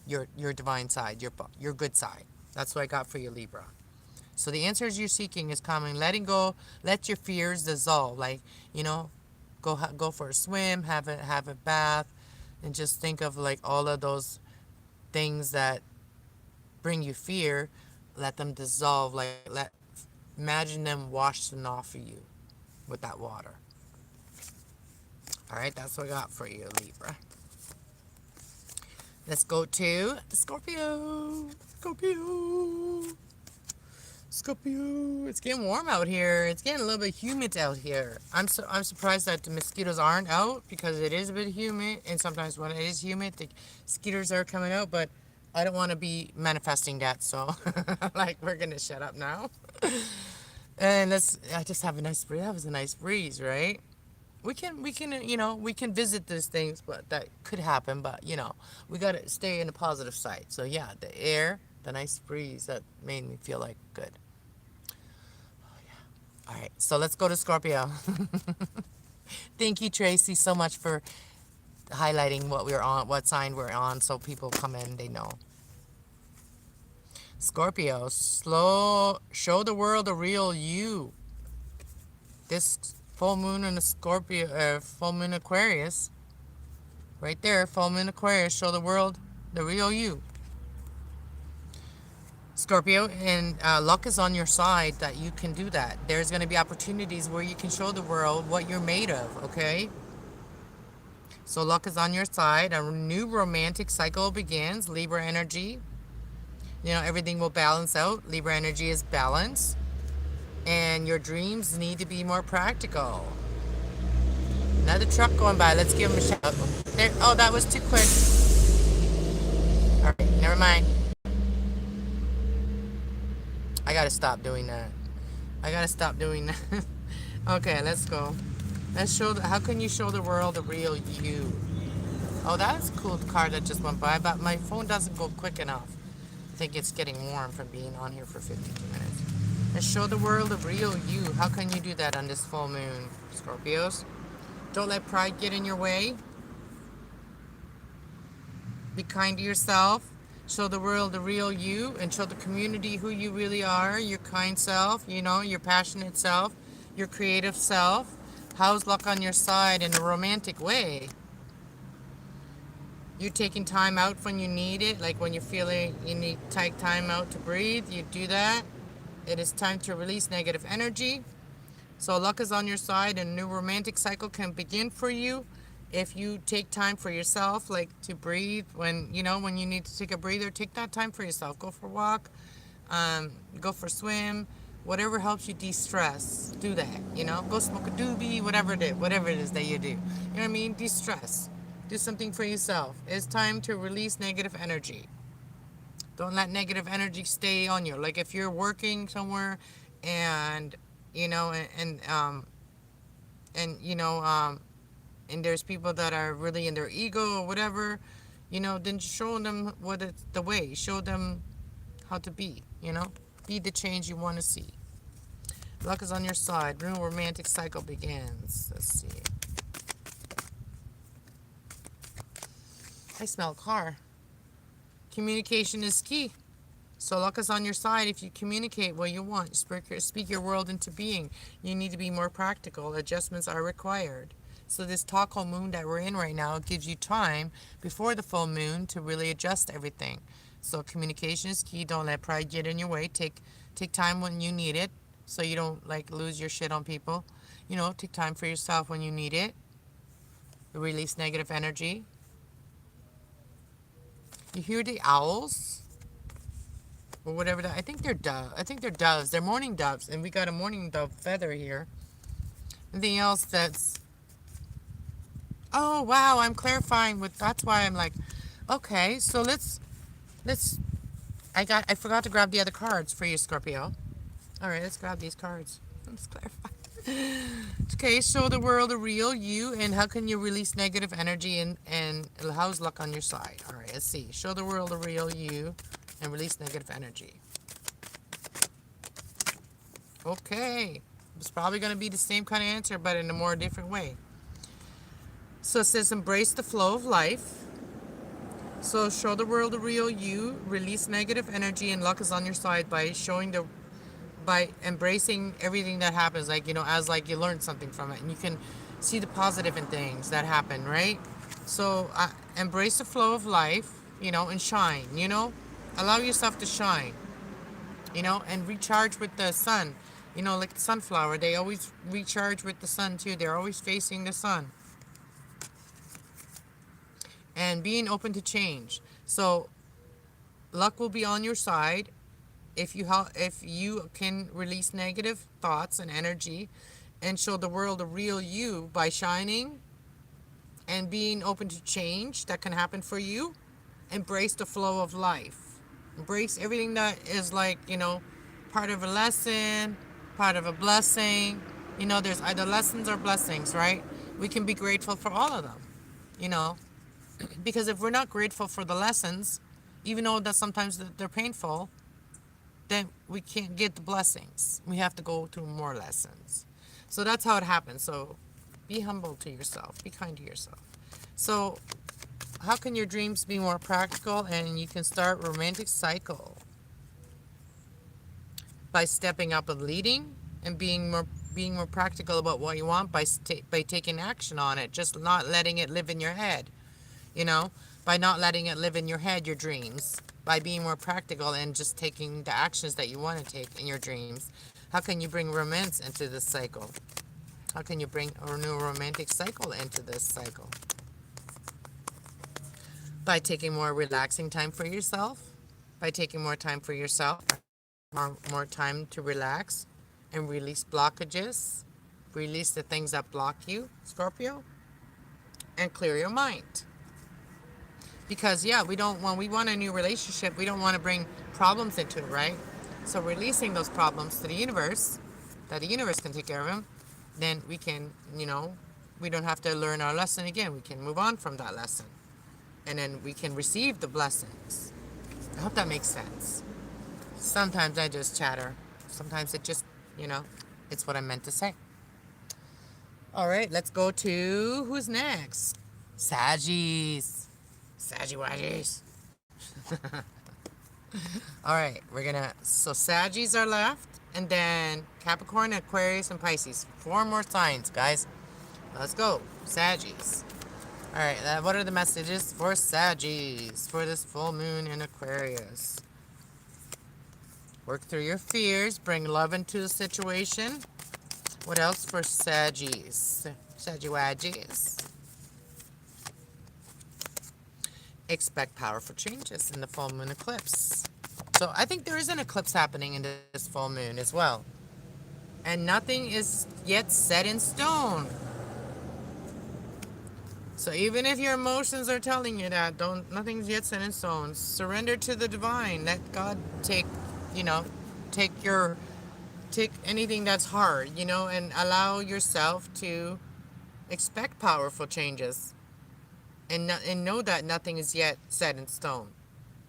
your divine side, your good side. That's what I got for you, Libra. So the answers you're seeking is coming. Letting go, let your fears dissolve. Like, go for a swim, have a bath, and just think of like all of those things that bring you fear. Let them dissolve. Imagine them washing off of you with that water. All right, that's what I got for you, Libra. Let's go to Scorpio. Scorpio. It's getting warm out here. It's getting a little bit humid out here. I'm surprised that the mosquitoes aren't out because it is a bit humid, and sometimes when it is humid, the mosquitoes are coming out. But I don't want to be manifesting that, so we're gonna shut up now. And I just have a nice breeze. That was a nice breeze, right? We can visit these things, but that could happen. But we gotta stay in the positive side. So yeah, the air, the nice breeze that made me feel like good. Oh yeah. All right, so let's go to Scorpio. Thank you, Tracy, so much for highlighting what we're on, what sign we're on, so people come in, they know. Scorpio, show the world the real you. This full moon in the Scorpio, full moon Aquarius, right there, full moon Aquarius, show the world the real you. Scorpio, and luck is on your side that you can do that. There's going to be opportunities where you can show the world what you're made of, okay? So luck is on your side. A new romantic cycle begins. Libra energy. Everything will balance out. Libra energy is balance. And your dreams need to be more practical. Another truck going by. Let's give him a shout. There. Oh, that was too quick. All right, never mind. I gotta stop doing that. Okay, let's go. How can you show the world the real you? Oh, that's a cool card that just went by, but my phone doesn't go quick enough. I think it's getting warm from being on here for 52 minutes. Let's show the world the real you. How can you do that on this full moon, Scorpios? Don't let pride get in your way. Be kind to yourself. Show the world the real you, and show the community who you really are, your kind self, your passionate self, your creative self. How's luck on your side in a romantic way? You're taking time out when you need it, like when you're feeling you need to take time out to breathe, you do that. It is time to release negative energy. So luck is on your side, and a new romantic cycle can begin for you if you take time for yourself, like to breathe. When you need to take a breather, take that time for yourself. Go for a walk, go for a swim, whatever helps you de-stress. Do that. Go smoke a doobie, whatever it is that you do. You know what I mean? De-stress. Do something for yourself. It's time to release negative energy. Don't let negative energy stay on you. Like if you're working somewhere, and and there's people that are really in their ego or whatever, then show them what it's the way. Show them how to be, be the change you want to see. Luck is on your side. New romantic cycle begins. Let's see. I smell a car. Communication is key. So luck is on your side if you communicate what you want. Speak your world into being. You need to be more practical. Adjustments are required. So this Taco moon that we're in right now gives you time before the full moon to really adjust everything. So communication is key. Don't let pride get in your way. Take time when you need it, so you don't lose your shit on people. Take time for yourself when you need it. Release negative energy. You hear the owls? Or whatever that. I think they're doves. They're mourning doves, and we got a mourning dove feather here. Anything else that's... Oh wow, I'm clarifying with... That's why I'm like, okay, so let's I forgot to grab the other cards for you, Scorpio. Alright, let's grab these cards. Let's clarify. Okay, show the world the real you, and how can you release negative energy, and how's luck on your side? All right, let's see. Show the world the real you and release negative energy. Okay, it's probably going to be the same kind of answer, but in a more different way. So it says embrace the flow of life. So show the world the real you, release negative energy, and luck is on your side by embracing everything that happens, like, as like you learn something from it, and you can see the positive in things that happen, right? So embrace the flow of life, and shine, allow yourself to shine, and recharge with the sun, like the sunflower, they always recharge with the sun too, they're always facing the sun, and being open to change. So luck will be on your side if you can release negative thoughts and energy and show the world the real you by shining and being open to change that can happen for you. Embrace the flow of life. Embrace everything that is, like, part of a lesson, part of a blessing. There's either lessons or blessings, right? We can be grateful for all of them, because if we're not grateful for the lessons, even though that sometimes they're painful, then we can't get the blessings. We have to go through more lessons. So that's how it happens. So be humble to yourself. Be kind to yourself. So how can your dreams be more practical? And you can start romantic cycle by stepping up and leading, and being more practical about what you want by taking action on it. Just not letting it live in your head. By not letting it live in your head, your dreams, by being more practical and just taking the actions that you want to take in your dreams. How can you bring romance into this cycle? How can you bring a new romantic cycle into this cycle? By taking more relaxing time for yourself, by taking more time for yourself, more time to relax and release blockages, release the things that block you, Scorpio, and clear your mind. Because, when we want a new relationship, we don't want to bring problems into it, right? So releasing those problems to the universe, that the universe can take care of them, then we can, we don't have to learn our lesson again. We can move on from that lesson. And then we can receive the blessings. I hope that makes sense. Sometimes I just chatter. Sometimes it just, it's what I meant to say. All right, let's go to who's next? Saggies. Saggy-waggies. All right, so Saggies are left, and then Capricorn, Aquarius, and Pisces. 4 more signs, guys. Let's go, Saggies. All right, what are the messages for Saggies for this full moon in Aquarius? Work through your fears, bring love into the situation. What else for Saggies? Saggy-waggies. Expect powerful changes in the full moon eclipse. So I think there is an eclipse happening in this full moon as well. And nothing is yet set in stone. So even if your emotions are telling you that, nothing's yet set in stone. Surrender to the divine. Let God take anything that's hard, and allow yourself to expect powerful changes. And know that nothing is yet set in stone.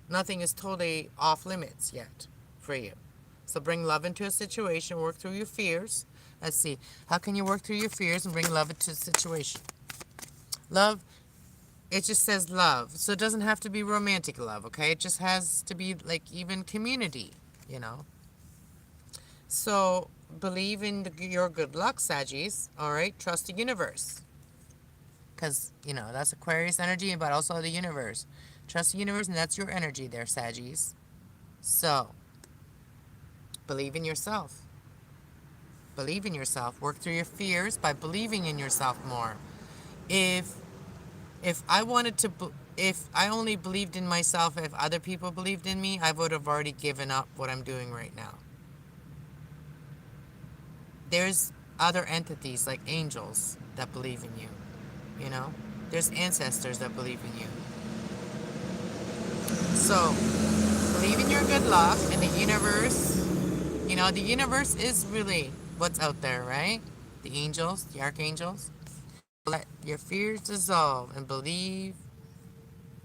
Nothing is totally off limits yet for you. So bring love into a situation. Work through your fears. Let's see. How can you work through your fears and bring love into a situation? Love, it just says love. So it doesn't have to be romantic love, okay? It just has to be like even community, So believe in your good luck, Saggies. All right? Trust the universe. Because, that's Aquarius energy, but also the universe. Trust the universe, and that's your energy there, Saggies. So, believe in yourself. Believe in yourself. Work through your fears by believing in yourself more. If I only believed in myself, if other people believed in me, I would have already given up what I'm doing right now. There's other entities like angels that believe in you. There's ancestors that believe in you. So, believe in your good luck and the universe. The universe is really what's out there, right? the angels, the archangels. Let your fears dissolve and believe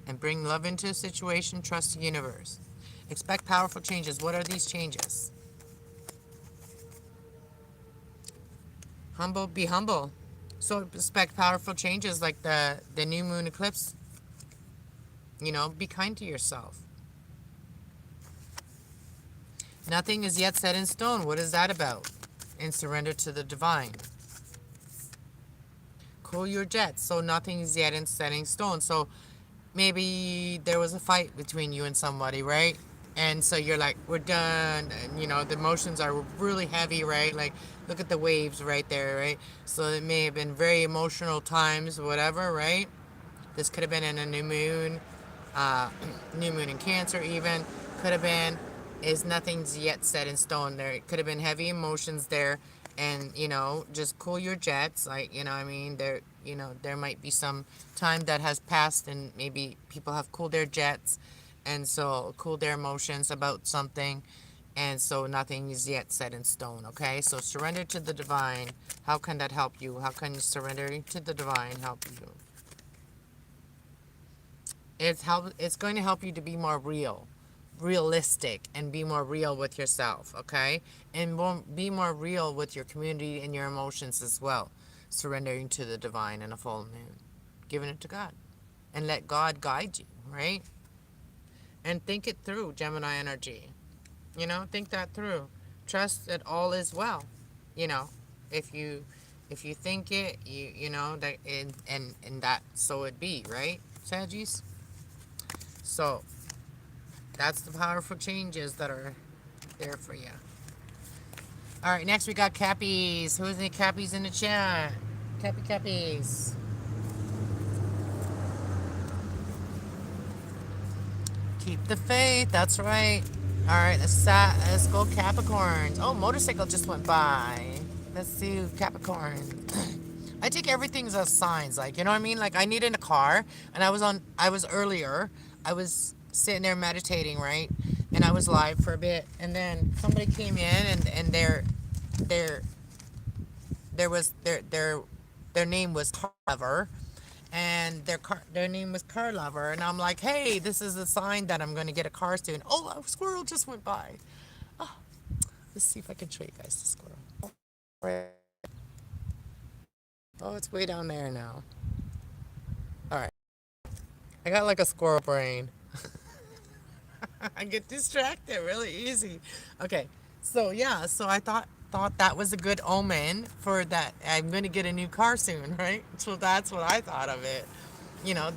and bring love into a situation. Trust the universe. Expect powerful changes. What are these changes? Humble, be humble. So expect powerful changes like the new moon eclipse. Be kind to yourself. Nothing is yet set in stone. What is that about? And surrender to the divine. Cool your jets. So nothing is yet in set in stone. So maybe there was a fight between you and somebody, right? And so you're like, we're done. And, the emotions are really heavy, right? Like, look at the waves right there, right? So it may have been very emotional times, whatever, right? This could have been in a uh, new moon in Cancer, even. Could have been, is nothing's yet set in stone there. It could have been heavy emotions there. And, just cool your jets. Like, I mean, there might be some time that has passed and maybe people have cooled their jets and so cool their emotions about something. And so nothing is yet set in stone, okay? So surrender to the divine. How can that help you? How can surrendering to the divine help you? It's going to help you to be more realistic, and be more real with yourself, okay? And be more real with your community and your emotions as well. Surrendering to the divine in a full moon, giving it to God, and let God guide you, right? And think it through, Gemini energy. Think that through. Trust that all is well. You know, if you think it, that and that so it be, right, Saggies? So that's the powerful changes that are there for you. All right, next we got Cappies. Who's any Cappies in the chat? Cappies. Keep the faith. That's right. All right, let's go Capricorns. Oh, motorcycle just went by. Let's see Capricorn. I take everything as signs, like, you know what I mean? Like, I needed a car, and I was earlier. I was sitting there meditating, right? And I was live for a bit, and then somebody came in, and their name was Car Lover, and their name was Car Lover, and I'm like, hey, this is a sign that I'm going to get a car soon. Oh, a squirrel just went by. Oh, let's see if I can show you guys the squirrel. Right. Oh, it's way down there now. All right, I got like a squirrel brain. I get distracted really easy. Okay, so yeah, so I thought that was a good omen for that. I'm going to get a new car soon, right? So that's what I thought of it.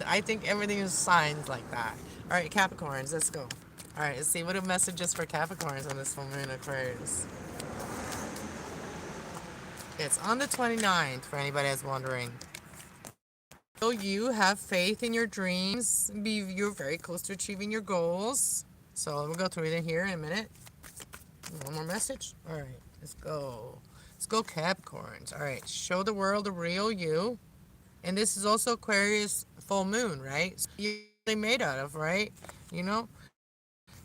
I think everything is signs like that. All right, Capricorns, let's go. All right, let's see what are messages for Capricorns on this full moon Aquarius. It's on the 29th for anybody that's wondering. So you have faith in your dreams. You're very close to achieving your goals. So we'll go through it here in a minute. One more message. All right, let's go. Let's go Capricorns. All right, show the world the real you. And this is also Aquarius full moon, right? So you're really made out of, right?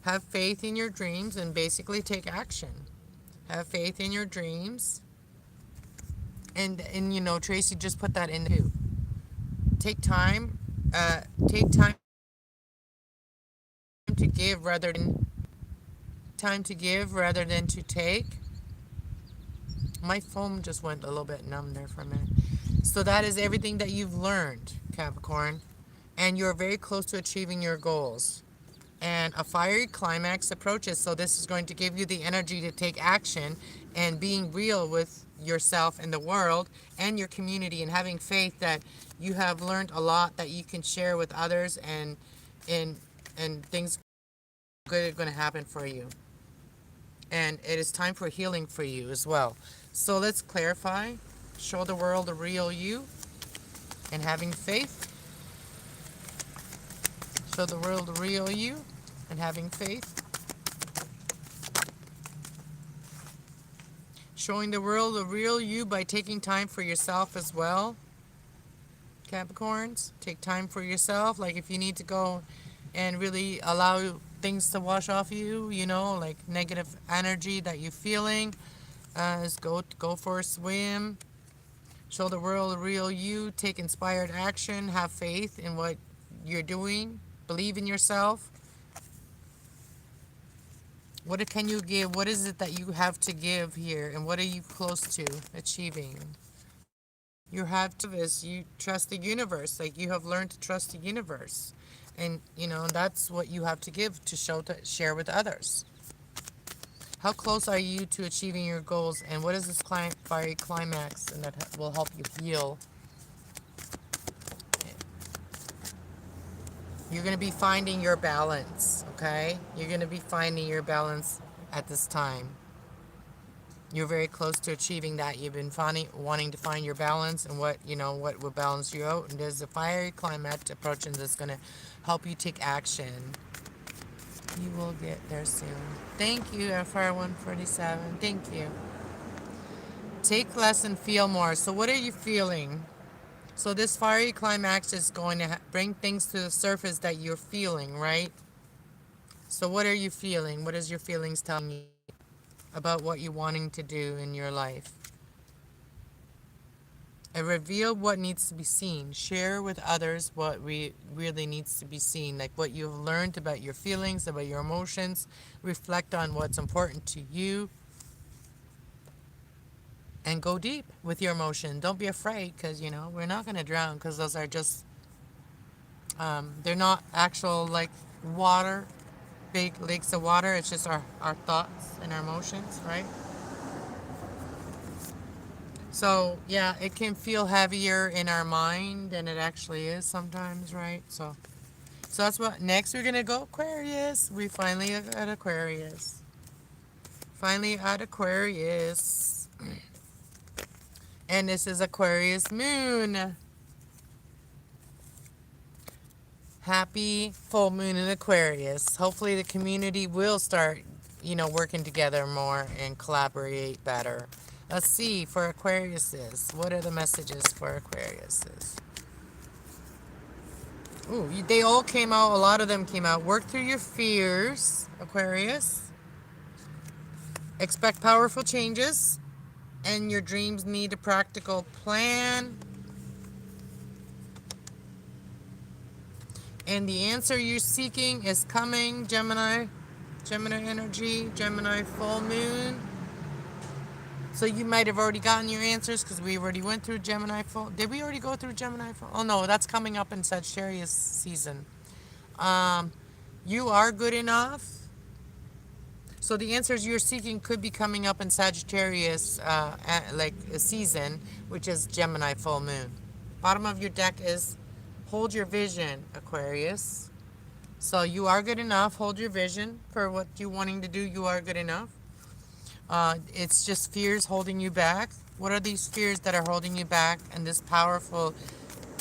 Have faith in your dreams and basically take action. Have faith in your dreams. And Tracy just put that in too. Take time to give rather than to take. My phone just went a little bit numb there for a minute. So that is everything that you've learned, Capricorn, and you're very close to achieving your goals. And a fiery climax approaches, so this is going to give you the energy to take action and being real with yourself and the world and your community, and having faith that you have learned a lot that you can share with others, and things good are going to happen for you. And it is time for healing for you as well. So let's clarify. Show the world the real you and having faith. Show the world the real you and having faith. Showing the world the real you by taking time for yourself as well. Capricorns, take time for yourself. Like if you need to go and really allow things to wash off you, like negative energy that you're feeling, is go for a swim. Show the world the real you. Take inspired action. Have faith in what you're doing. Believe in yourself. What can you give? What is it that you have to give here? And what are you close to achieving? You have to is you trust the universe. Like you have learned to trust the universe. And that's what you have to give to share with others. How close are you to achieving your goals? And what is this fiery climax? And that will help you heal. You're going to be finding your balance, okay? You're going to be finding your balance at this time. You're very close to achieving that. You've been wanting to find your balance and what will balance you out. And there's a fiery climax approaching that's going to help you take action. You will get there soon. Thank you, FR147. Thank you. Take less and feel more. So what are you feeling? So this fiery climax is going to bring things to the surface that you're feeling, right? So what are you feeling? What is your feelings telling you about what you're wanting to do in your life? And reveal what needs to be seen. Share with others what really needs to be seen, like what you've learned about your feelings, about your emotions. Reflect on what's important to you. And go deep with your emotion. Don't be afraid, because, we're not going to drown, because those are just, they're not actual, like, water, big lakes of water. It's just our thoughts and our emotions, right? So, yeah, it can feel heavier in our mind than it actually is sometimes, right? So that's what, next we're going to go Aquarius. We finally are at Aquarius. Finally at Aquarius. And this is Aquarius moon. Happy full moon in Aquarius. Hopefully the community will start, working together more and collaborate better. Let's see for Aquariuses. What are the messages for Aquariuses? Ooh, they all came out. A lot of them came out. Work through your fears, Aquarius. Expect powerful changes. And your dreams need a practical plan. And the answer you're seeking is coming, Gemini. Gemini energy, Gemini full moon. So you might have already gotten your answers, because we already went through Gemini full. Did we already go through Gemini full? Oh no, that's coming up in Sagittarius season. You are good enough. So the answers you're seeking could be coming up in Sagittarius, like a season, which is Gemini full moon. Bottom of your deck is hold your vision, Aquarius. So you are good enough. Hold your vision for what you're wanting to do. You are good enough. It's just fears holding you back. What are these fears that are holding you back? And this powerful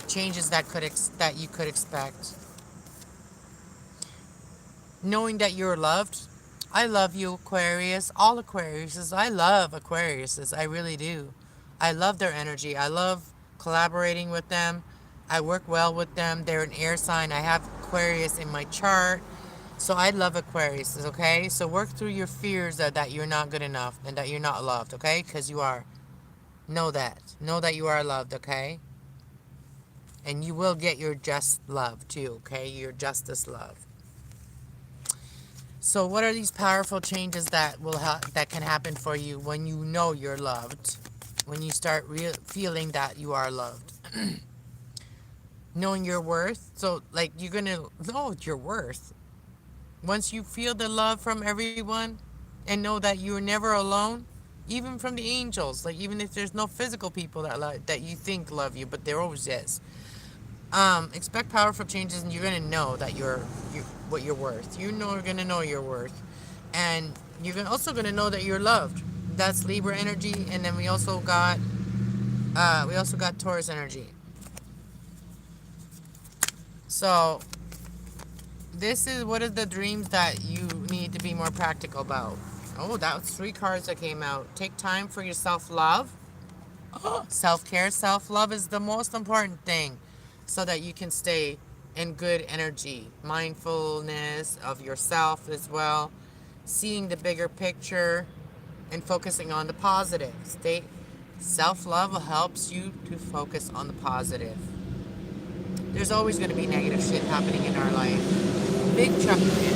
changes that you could expect. Knowing that you're loved. I love you, Aquarius. All Aquariuses. I love Aquariuses. I really do. I love their energy. I love collaborating with them. I work well with them. They're an air sign. I have Aquarius in my chart. So I love Aquariuses, okay? So work through your fears that you're not good enough and that you're not loved, okay? Because you are. Know that. Know that you are loved, okay? And you will get your just love too, okay? Your justice love. So what are these powerful changes that can happen for you when you know you're loved? When you start feeling that you are loved. Knowing your worth. So like you're going to know your worth. Once you feel the love from everyone and know that you're never alone, even from the angels, like even if there's no physical people that you think love you, but there always is. Expect powerful changes, and you're gonna know that what you're worth. You're gonna know your worth, and you're also gonna know that you're loved. That's Libra energy, and then we also got Taurus energy. So this is what are the dreams that you need to be more practical about. Oh, that was 3 cards that came out. Take time for your self-love. Self-care, self-love is the most important thing so that you can stay in good energy. Mindfulness of yourself as well. Seeing the bigger picture and focusing on the positive. Self-love helps you to focus on the positive. There's always going to be negative shit happening in our life. Big chunk of it.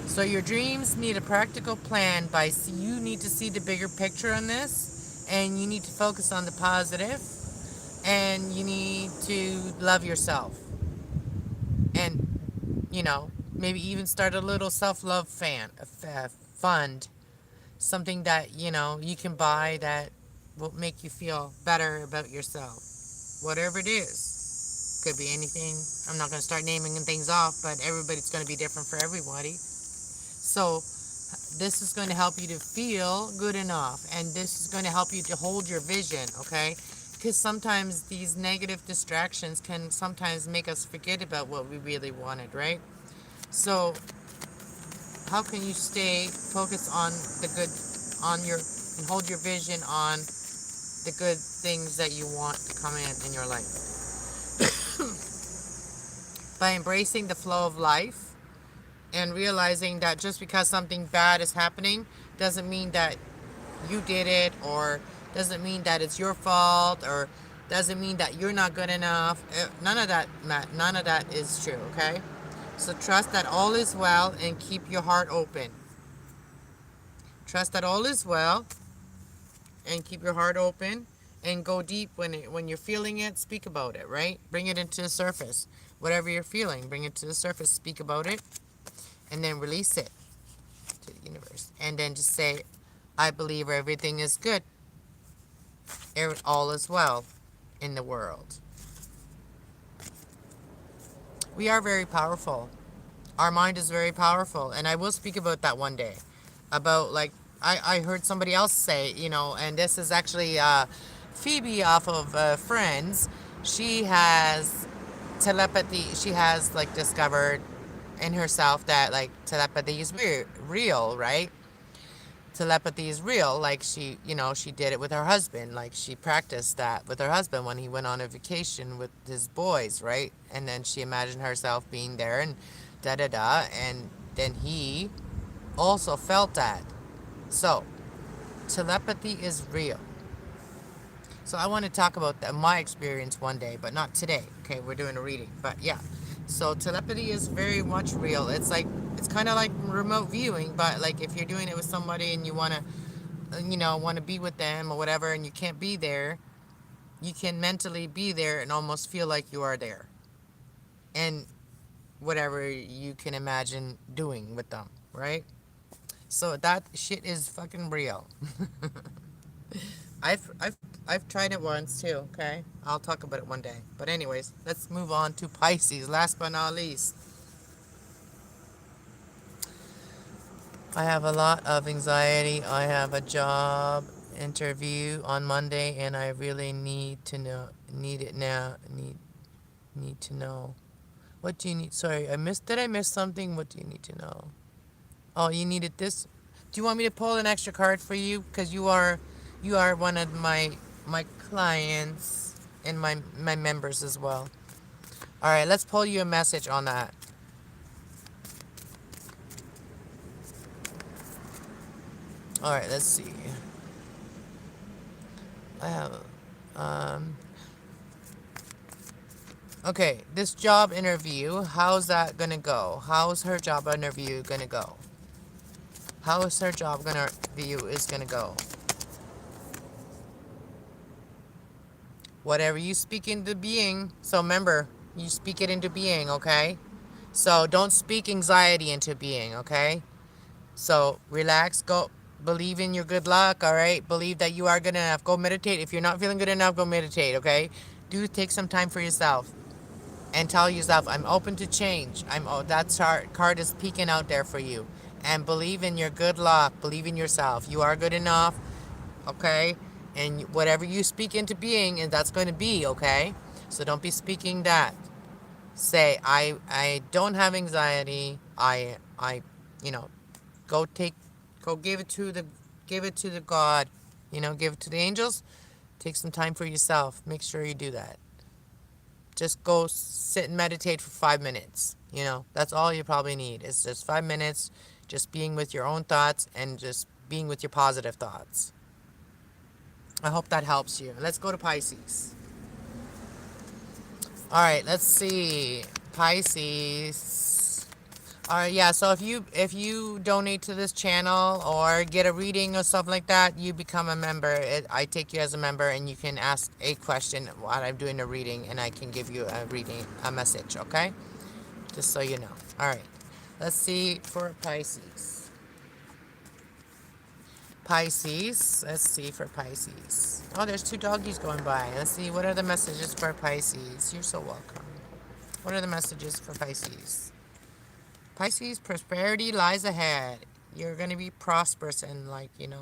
So your dreams need a practical plan. You need to see the bigger picture on this, and you need to focus on the positive, and you need to love yourself. And, maybe even start a little self-love fund, something that, you can buy that will make you feel better about yourself. Whatever it is. Could be anything. I'm not going to start naming things off, but everybody's going to be different for everybody. So this is going to help you to feel good enough, and this is going to help you to hold your vision, okay? Because sometimes these negative distractions can sometimes make us forget about what we really wanted, right? So how can you stay focused on the good, and hold your vision on the good things that you want to come in your life? By embracing the flow of life and realizing that just because something bad is happening doesn't mean that you did it, or doesn't mean that it's your fault, or doesn't mean that you're not good enough. None of that, Matt. None of that is true, okay? So trust that all is well and keep your heart open. Trust that all is well and keep your heart open, and go deep when you're feeling it. Speak about it, right? Bring it into the surface. Whatever you're feeling, bring it to the surface. Speak about it, and then release it to the universe. And then just say, I believe everything is good. All is well in the world. We are very powerful. Our mind is very powerful. And I will speak about that one day. About, like, I heard somebody else say, and this is actually Phoebe off of Friends. She has telepathy. She has, like, discovered in herself that, like, telepathy is real, right? Telepathy is real. Like, she did it with her husband. Like, she practiced that with her husband when he went on a vacation with his boys, right? And then she imagined herself being there and da-da-da. And then he also felt that. So, telepathy is real. So I want to talk about my experience one day, but not today. Okay, we're doing a reading. But yeah. So telepathy is very much real. It's kind of like remote viewing, but like if you're doing it with somebody and you want to be with them or whatever, and you can't be there, you can mentally be there and almost feel like you are there. And whatever you can imagine doing with them, right? So that shit is fucking real. I've tried it once too, okay? I'll talk about it one day. But anyways, let's move on to Pisces, last but not least. I have a lot of anxiety. I have a job interview on Monday, and I really need to know. Need it now. Need to know. What do you need? Sorry, Did I miss something? What do you need to know? Oh, you needed this. Do you want me to pull an extra card for you? Because you are one of my clients and my members as well. All right, let's pull you a message on that. All right, let's see. I have okay, this job interview, how's that gonna go? How's her job interview gonna go? How is her job interview is gonna go? Whatever you speak into being. So remember, you speak it into being, okay? So don't speak anxiety into being, okay? So relax, go believe in your good luck, all right? Believe that you are good enough. Go meditate. If you're not feeling good enough, go meditate, okay? Take some time for yourself and tell yourself, I'm open to change. That card is peeking out there for you. And believe in your good luck. Believe in yourself. You are good enough, okay? And whatever you speak into being, and that's going to be, okay? So don't be speaking that. Say, I don't have anxiety. Go give it to the God, give it to the angels. Take some time for yourself. Make sure you do that. Just go sit and meditate for 5 minutes. That's all you probably need. It's just 5 minutes. Just being with your own thoughts and just being with your positive thoughts. I hope that helps you. Let's go to Pisces. All right, let's see. Pisces. All right, yeah, so if you donate to this channel or get a reading or something like that, you become a member. I take you as a member, and you can ask a question while I'm doing a reading, and I can give you a reading, a message, okay? Just so you know. All right, let's see for Pisces. Pisces. Let's see for Pisces. Oh, there's two doggies going by. Let's see. What are the messages for Pisces? You're so welcome. What are the messages for Pisces? Pisces, prosperity lies ahead. You're going to be prosperous and, like, in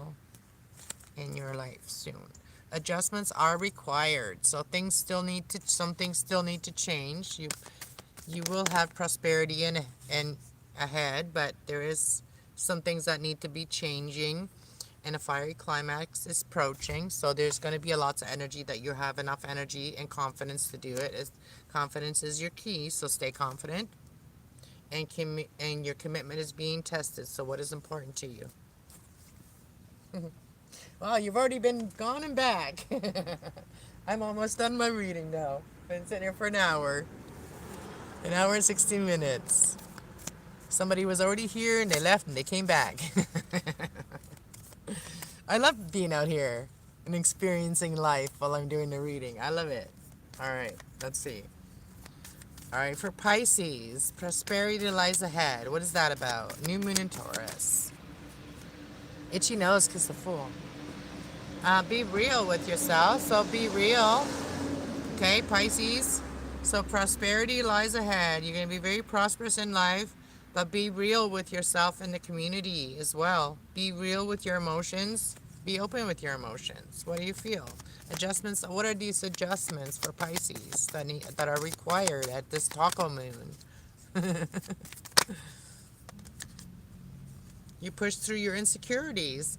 your life soon. Adjustments are required. So some things still need to change. You will have prosperity and ahead, but there is some things that need to be changing, and a fiery climax is approaching. So there's going to be lots of energy that you have enough energy and confidence to do it. Confidence is your key, so stay confident. And your commitment is being tested. So what is important to you? Well, you've already been gone and back. I'm almost done my reading now. Been sitting here for an hour and 16 minutes. Somebody was already here and they left and they came back. I love being out here and experiencing life while I'm doing the reading. I love it. All right, let's see. All right, for Pisces, prosperity lies ahead. What is that about? New moon in Taurus. Itchy nose because the Fool. Be real with yourself. So be real. Okay, Pisces. So prosperity lies ahead. You're going to be very prosperous in life, but be real with yourself and the community as well. Be real with your emotions. Be open with your emotions. What do you feel? Adjustments. What are these adjustments for Pisces that are required at this taco moon? You push through your insecurities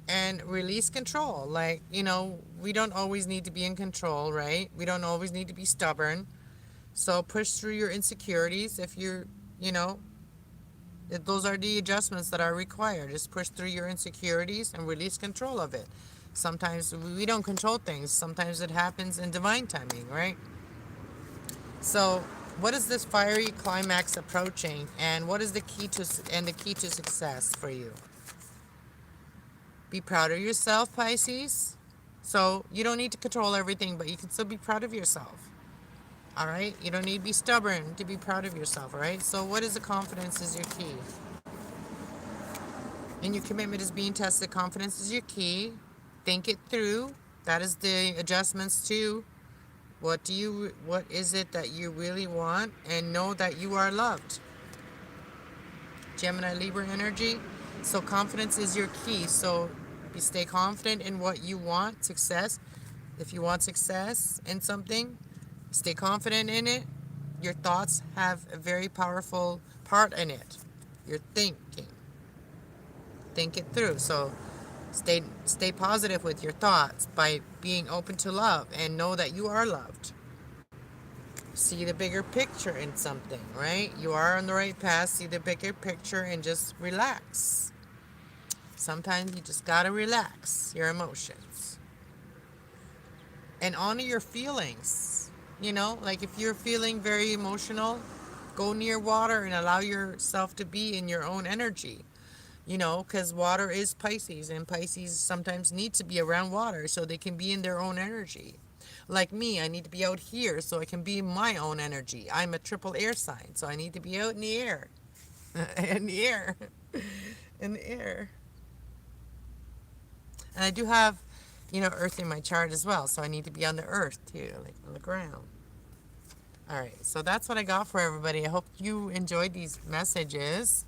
and release control. Like, we don't always need to be in control, right? We don't always need to be stubborn. So push through your insecurities. If those are the adjustments that are required. Just push through your insecurities and release control of it. Sometimes we don't control things. Sometimes it happens in divine timing, right? So what is this fiery climax approaching, and what is the key to success for you? Be proud of yourself, Pisces. So you don't need to control everything, but you can still be proud of yourself. All right? You don't need to be stubborn to be proud of yourself, all right? So what is the confidence is your key? And your commitment is being tested. Confidence is your key. Think it through. That is the adjustments too. What is it that you really want? And know that you are loved. Gemini, Libra energy. So confidence is your key. So stay confident in what you want. Success. If you want success in something, stay confident in it. Your thoughts have a very powerful part in it. Your thinking. Think it through. So stay positive with your thoughts by being open to love, and know that you are loved. See the bigger picture in something, right? You are on the right path. See the bigger picture and just relax. Sometimes you just gotta relax your emotions and honor your feelings. Like if you're feeling very emotional, go near water and allow yourself to be in your own energy. Because water is Pisces, and Pisces sometimes need to be around water so they can be in their own energy. Like me, I need to be out here so I can be in my own energy. I'm a triple air sign, so I need to be out in the air. In the air. In the air. And I do have, earth in my chart as well, so I need to be on the earth too, like on the ground. All right, so that's what I got for everybody. I hope you enjoyed these messages.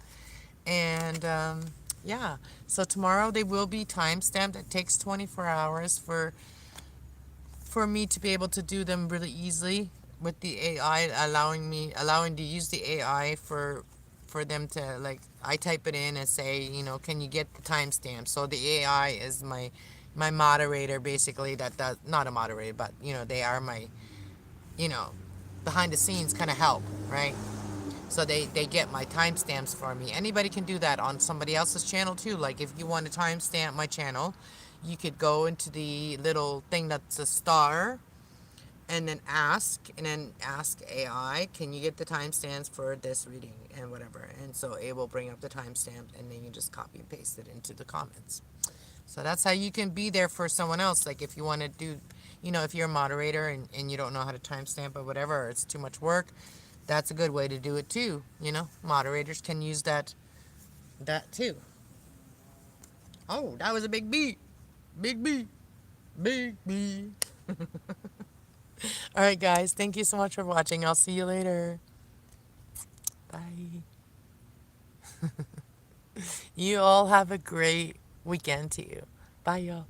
And yeah, so tomorrow they will be timestamped. It takes 24 hours for me to be able to do them really easily with the AI, allowing to use the AI for them to, like, I type it in and say, can you get the timestamp? So the AI is my moderator, basically. That does, not a moderator, but they are my behind the scenes kind of help, right? So they get my timestamps for me. Anybody can do that on somebody else's channel too. Like if you want to timestamp my channel, you could go into the little thing that's a star and then ask AI, can you get the timestamps for this reading and whatever. And so it will bring up the timestamp and then you just copy and paste it into the comments. So that's how you can be there for someone else. Like if you want to do, if you're a moderator and you don't know how to timestamp or whatever, or it's too much work, that's a good way to do it too. Moderators can use that too. Oh, that was a big B. Big B. Big B. All right, guys. Thank you so much for watching. I'll see you later. Bye. You all have a great weekend to you. Bye, y'all.